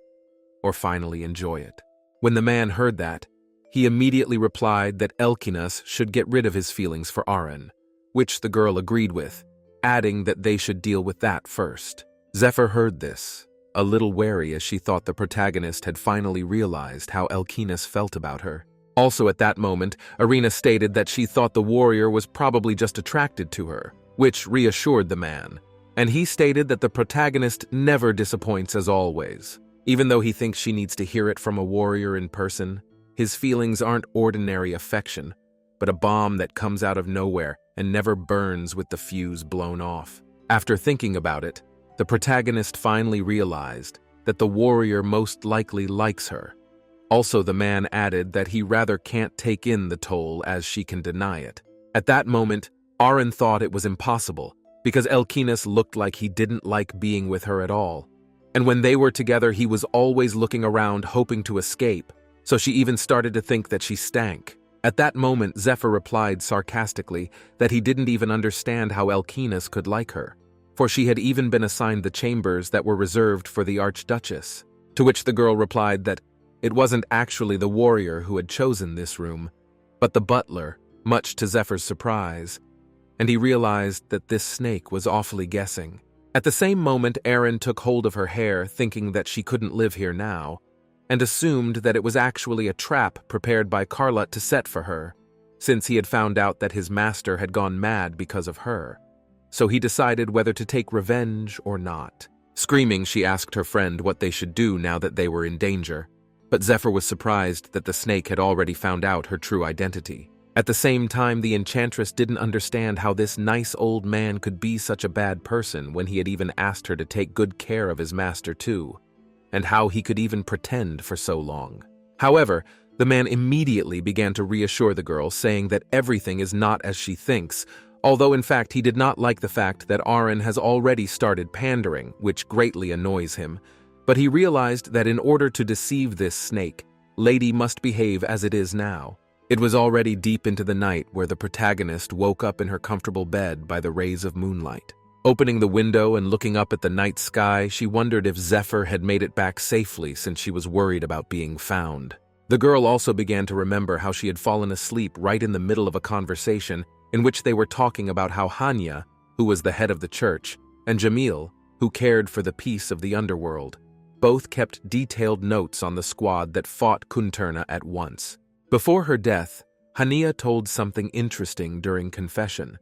or finally enjoy it. When the man heard that, he immediately replied that Elkinas should get rid of his feelings for Aaron, which the girl agreed with, adding that they should deal with that first. Zephyr heard this, a little wary as she thought the protagonist had finally realized how Elkinas felt about her. Also at that moment, Irina stated that she thought the warrior was probably just attracted to her, which reassured the man, and he stated that the protagonist never disappoints as always. Even though he thinks she needs to hear it from a warrior in person, his feelings aren't ordinary affection, but a bomb that comes out of nowhere and never burns with the fuse blown off. After thinking about it, the protagonist finally realized that the warrior most likely likes her. Also, the man added that he rather can't take in the toll as she can deny it. At that moment, Aaron thought it was impossible, because Elkinas looked like he didn't like being with her at all. And when they were together, he was always looking around hoping to escape, so she even started to think that she stank. At that moment, Zephyr replied sarcastically that he didn't even understand how Elkinas could like her, for she had even been assigned the chambers that were reserved for the Archduchess. To which the girl replied that it wasn't actually the warrior who had chosen this room, but the butler, much to Zephyr's surprise, and he realized that this snake was awfully guessing. At the same moment, Aaron took hold of her hair, thinking that she couldn't live here now, and assumed that it was actually a trap prepared by Carlot to set for her, since he had found out that his master had gone mad because of her. So he decided whether to take revenge or not. Screaming, she asked her friend what they should do now that they were in danger, but Zephyr was surprised that the snake had already found out her true identity. At the same time, the enchantress didn't understand how this nice old man could be such a bad person when he had even asked her to take good care of his master too, and how he could even pretend for so long. However, the man immediately began to reassure the girl, saying that everything is not as she thinks, although in fact he did not like the fact that Aaron has already started pandering, which greatly annoys him. But he realized that in order to deceive this snake, Lady must behave as it is now. It was already deep into the night where the protagonist woke up in her comfortable bed by the rays of moonlight. Opening the window and looking up at the night sky, she wondered if Zephyr had made it back safely since she was worried about being found. The girl also began to remember how she had fallen asleep right in the middle of a conversation in which they were talking about how Hanya, who was the head of the church, and Jamil, who cared for the peace of the underworld, both kept detailed notes on the squad that fought Kunturna at once. Before her death, Hania told something interesting during confession,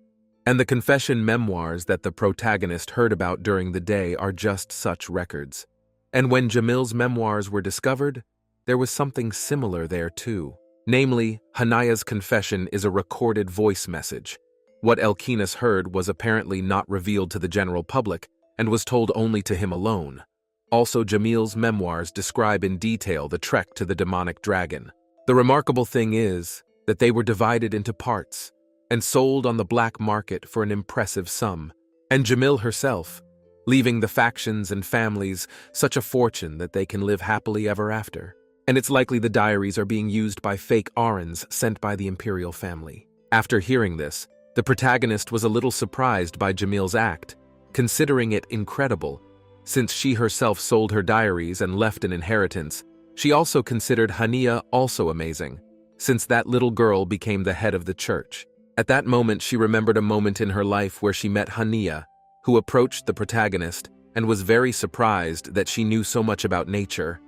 and the confession memoirs that the protagonist heard about during the day are just such records. And when Jamil's memoirs were discovered, there was something similar there too. Namely, Hanaya's confession is a recorded voice message. What Elkinas heard was apparently not revealed to the general public and was told only to him alone. Also, Jamil's memoirs describe in detail the trek to the demonic dragon. The remarkable thing is that they were divided into parts and sold on the black market for an impressive sum, and Jamil herself, leaving the factions and families such a fortune that they can live happily ever after. And it's likely the diaries are being used by fake Arons sent by the imperial family. After hearing this, the protagonist was a little surprised by Jamil's act, considering it incredible. Since she herself sold her diaries and left an inheritance, she also considered Hania also amazing, since that little girl became the head of the church. At that moment, she remembered a moment in her life where she met Hania, who approached the protagonist and was very surprised that she knew so much about nature.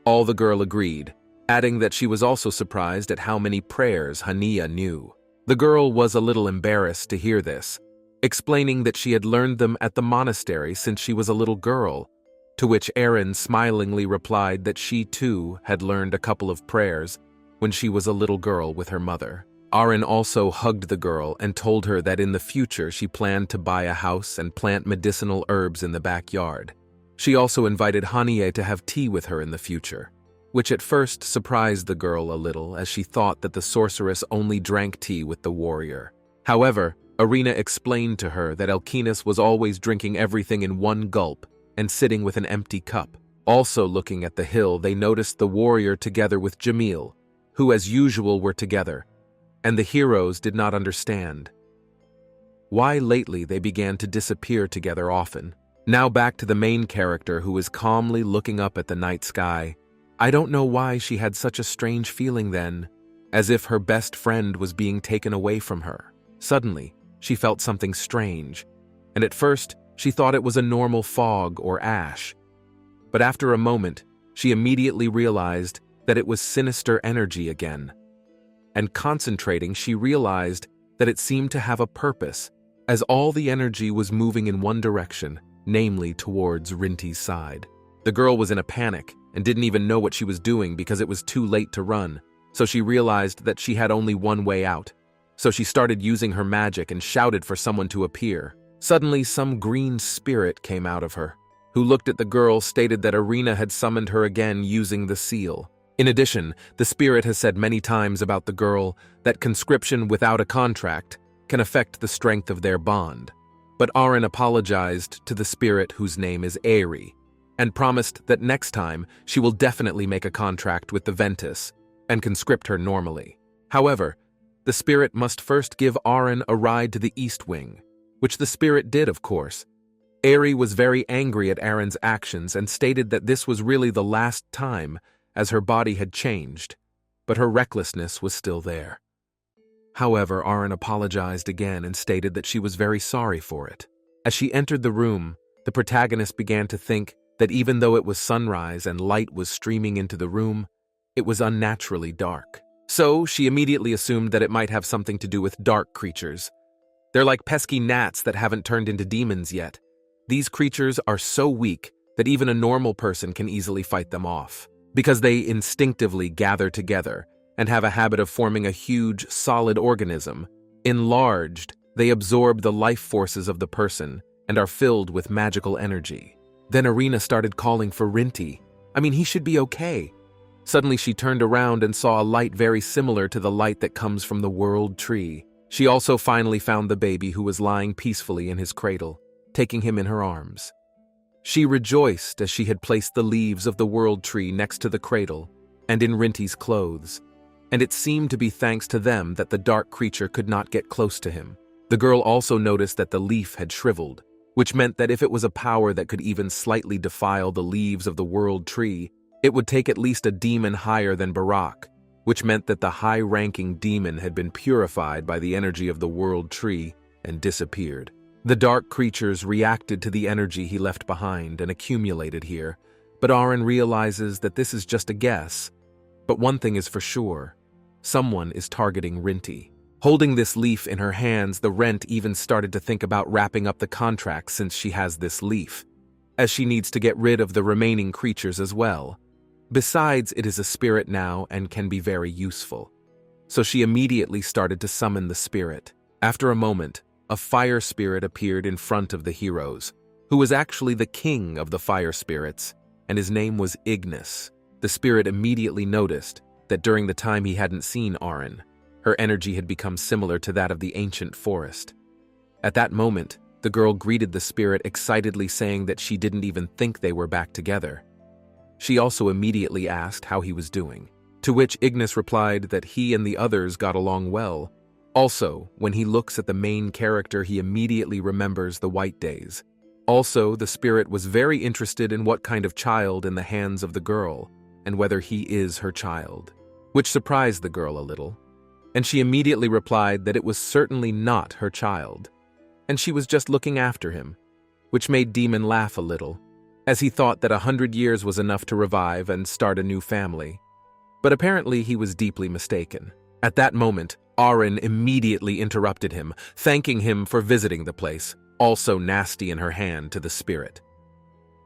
All the girl agreed, adding that she was also surprised at how many prayers Hania knew. The girl was a little embarrassed to hear this, explaining that she had learned them at the monastery since she was a little girl, to which Aaron smilingly replied that she too had learned a couple of prayers when she was a little girl with her mother. Aaron also hugged the girl and told her that in the future she planned to buy a house and plant medicinal herbs in the backyard. She also invited Hanie to have tea with her in the future, which at first surprised the girl a little as she thought that the sorceress only drank tea with the warrior. However, Arena explained to her that Elkinas was always drinking everything in one gulp and sitting with an empty cup. Also looking at the hill, they noticed the warrior together with Jamil, who as usual were together, and the heroes did not understand why lately they began to disappear together often. Now back to the main character, who is calmly looking up at the night sky. I don't know why she had such a strange feeling then, as if her best friend was being taken away from her. Suddenly, she felt something strange, and at first she thought it was a normal fog or ash. But after a moment, she immediately realized that it was sinister energy again. And concentrating, she realized that it seemed to have a purpose, as all the energy was moving in one direction, namely towards Rinty's side. The girl was in a panic and didn't even know what she was doing because it was too late to run, so she realized that she had only one way out. So she started using her magic and shouted for someone to appear. Suddenly, some green spirit came out of her, who looked at the girl, stated that Arena had summoned her again using the seal. In addition, the spirit has said many times about the girl that conscription without a contract can affect the strength of their bond. But Aaron apologized to the spirit, whose name is Aerie, and promised that next time she will definitely make a contract with the Ventus and conscript her normally. However, the spirit must first give Aaron a ride to the East Wing, which the spirit did, of course. Aerie was very angry at Aaron's actions and stated that this was really the last time, as her body had changed, but her recklessness was still there. However, Aaron apologized again and stated that she was very sorry for it. As she entered the room, the protagonist began to think that even though it was sunrise and light was streaming into the room, it was unnaturally dark. So she immediately assumed that it might have something to do with dark creatures. They're like pesky gnats that haven't turned into demons yet. These creatures are so weak that even a normal person can easily fight them off, because they instinctively gather together and have a habit of forming a huge, solid organism. Enlarged, they absorb the life forces of the person and are filled with magical energy. Then Irina started calling for Rinty. He should be okay. Suddenly she turned around and saw a light very similar to the light that comes from the world tree. She also finally found the baby who was lying peacefully in his cradle, taking him in her arms. She rejoiced as she had placed the leaves of the world tree next to the cradle and in Rinty's clothes, and it seemed to be thanks to them that the dark creature could not get close to him. The girl also noticed that the leaf had shriveled, which meant that if it was a power that could even slightly defile the leaves of the world tree, it would take at least a demon higher than Barak, which meant that the high-ranking demon had been purified by the energy of the world tree and disappeared. The dark creatures reacted to the energy he left behind and accumulated here, but Aaron realizes that this is just a guess. But one thing is for sure, someone is targeting Rinty. Holding this leaf in her hands, the Rent even started to think about wrapping up the contract since she has this leaf, as she needs to get rid of the remaining creatures as well. Besides, it is a spirit now and can be very useful. So she immediately started to summon the spirit. After a moment, a fire spirit appeared in front of the heroes, who was actually the king of the fire spirits, and his name was Ignis. The spirit immediately noticed that during the time he hadn't seen Aaron, her energy had become similar to that of the ancient forest. At that moment, the girl greeted the spirit excitedly, saying that she didn't even think they were back together. She also immediately asked how he was doing, to which Ignis replied that he and the others got along well. Also, when he looks at the main character, he immediately remembers the White Days. Also, the spirit was very interested in what kind of child in the hands of the girl, and whether he is her child, which surprised the girl a little. And she immediately replied that it was certainly not her child, and she was just looking after him, which made Demon laugh a little, as he thought that 100 years was enough to revive and start a new family. But apparently he was deeply mistaken. At that moment, Aaron immediately interrupted him, thanking him for visiting the place, also nasty in her hand to the spirit.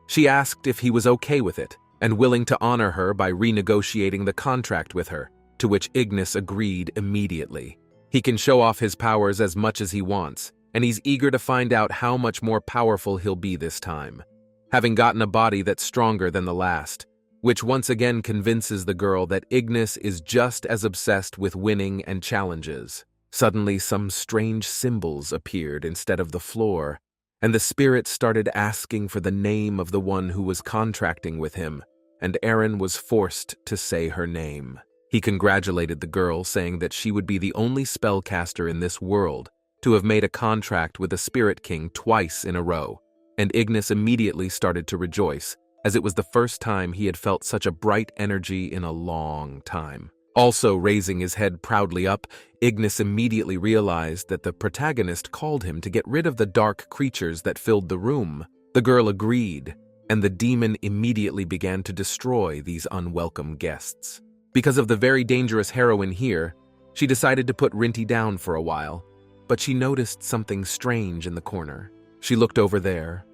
She asked if he was okay with it, and willing to honor her by renegotiating the contract with her, to which Ignis agreed immediately. He can show off his powers as much as he wants, and he's eager to find out how much more powerful he'll be this time, having gotten a body that's stronger than the last, which once again convinces the girl that Ignis is just as obsessed with winning and challenges. Suddenly, some strange symbols appeared instead of the floor, and the spirit started asking for the name of the one who was contracting with him, and Aaron was forced to say her name. He congratulated the girl, saying that she would be the only spellcaster in this world to have made a contract with a spirit king twice in a row, and Ignis immediately started to rejoice, as it was the first time he had felt such a bright energy in a long time. Also, raising his head proudly up, Ignis immediately realized that the protagonist called him to get rid of the dark creatures that filled the room. The girl agreed, and the demon immediately began to destroy these unwelcome guests. Because of the very dangerous heroine here, she decided to put Rinty down for a while, but she noticed something strange in the corner. She looked over there.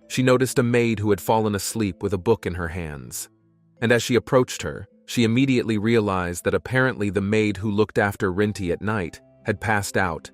She noticed a maid who had fallen asleep with a book in her hands, and as she approached her, she immediately realized that apparently the maid who looked after Rinty at night had passed out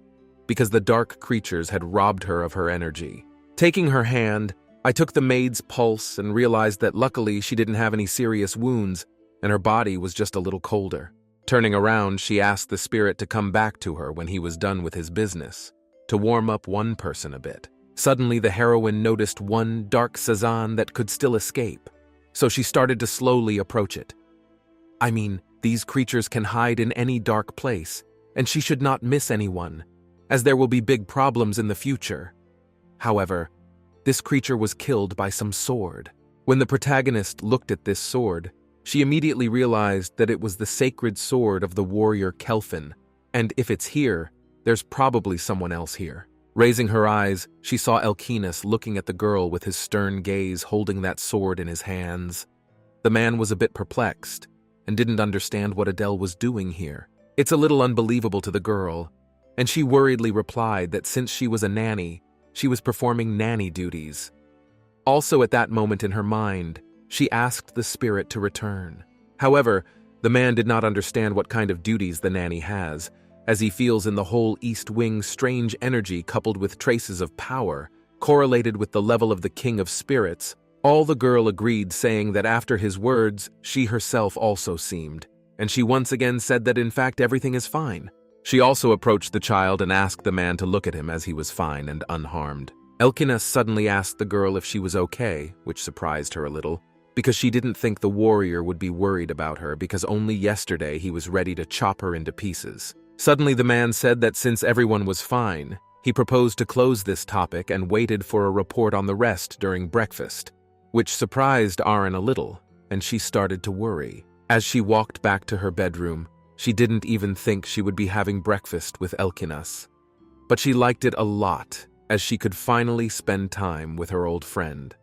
because the dark creatures had robbed her of her energy. Taking her hand, I took the maid's pulse and realized that luckily she didn't have any serious wounds and her body was just a little colder. Turning around, she asked the spirit to come back to her when he was done with his business, to warm up one person a bit. Suddenly, the heroine noticed one dark Sazan that could still escape, so she started to slowly approach it. These creatures can hide in any dark place, and she should not miss anyone, as there will be big problems in the future. However, this creature was killed by some sword. When the protagonist looked at this sword, she immediately realized that it was the sacred sword of the warrior Kelfin, and if it's here, there's probably someone else here. Raising her eyes, she saw Elkinas looking at the girl with his stern gaze, holding that sword in his hands. The man was a bit perplexed and didn't understand what Adele was doing here. It's a little unbelievable to the girl, and she worriedly replied that since she was a nanny, she was performing nanny duties. Also at that moment in her mind, she asked the spirit to return. However, The man did not understand what kind of duties the nanny has, as he feels in the whole East Wing strange energy coupled with traces of power, correlated with the level of the king of spirits. All the girl agreed, saying that after his words, she herself also seemed, and she once again said that in fact everything is fine. She also approached the child and asked the man to look at him as he was fine and unharmed. Elkina suddenly asked the girl if she was okay, which surprised her a little, because she didn't think the warrior would be worried about her because only yesterday he was ready to chop her into pieces. Suddenly the man said that since everyone was fine, he proposed to close this topic and waited for a report on the rest during breakfast, which surprised Aaron a little, and she started to worry. As she walked back to her bedroom, she didn't even think she would be having breakfast with Elkinas. But she liked it a lot, as she could finally spend time with her old friend.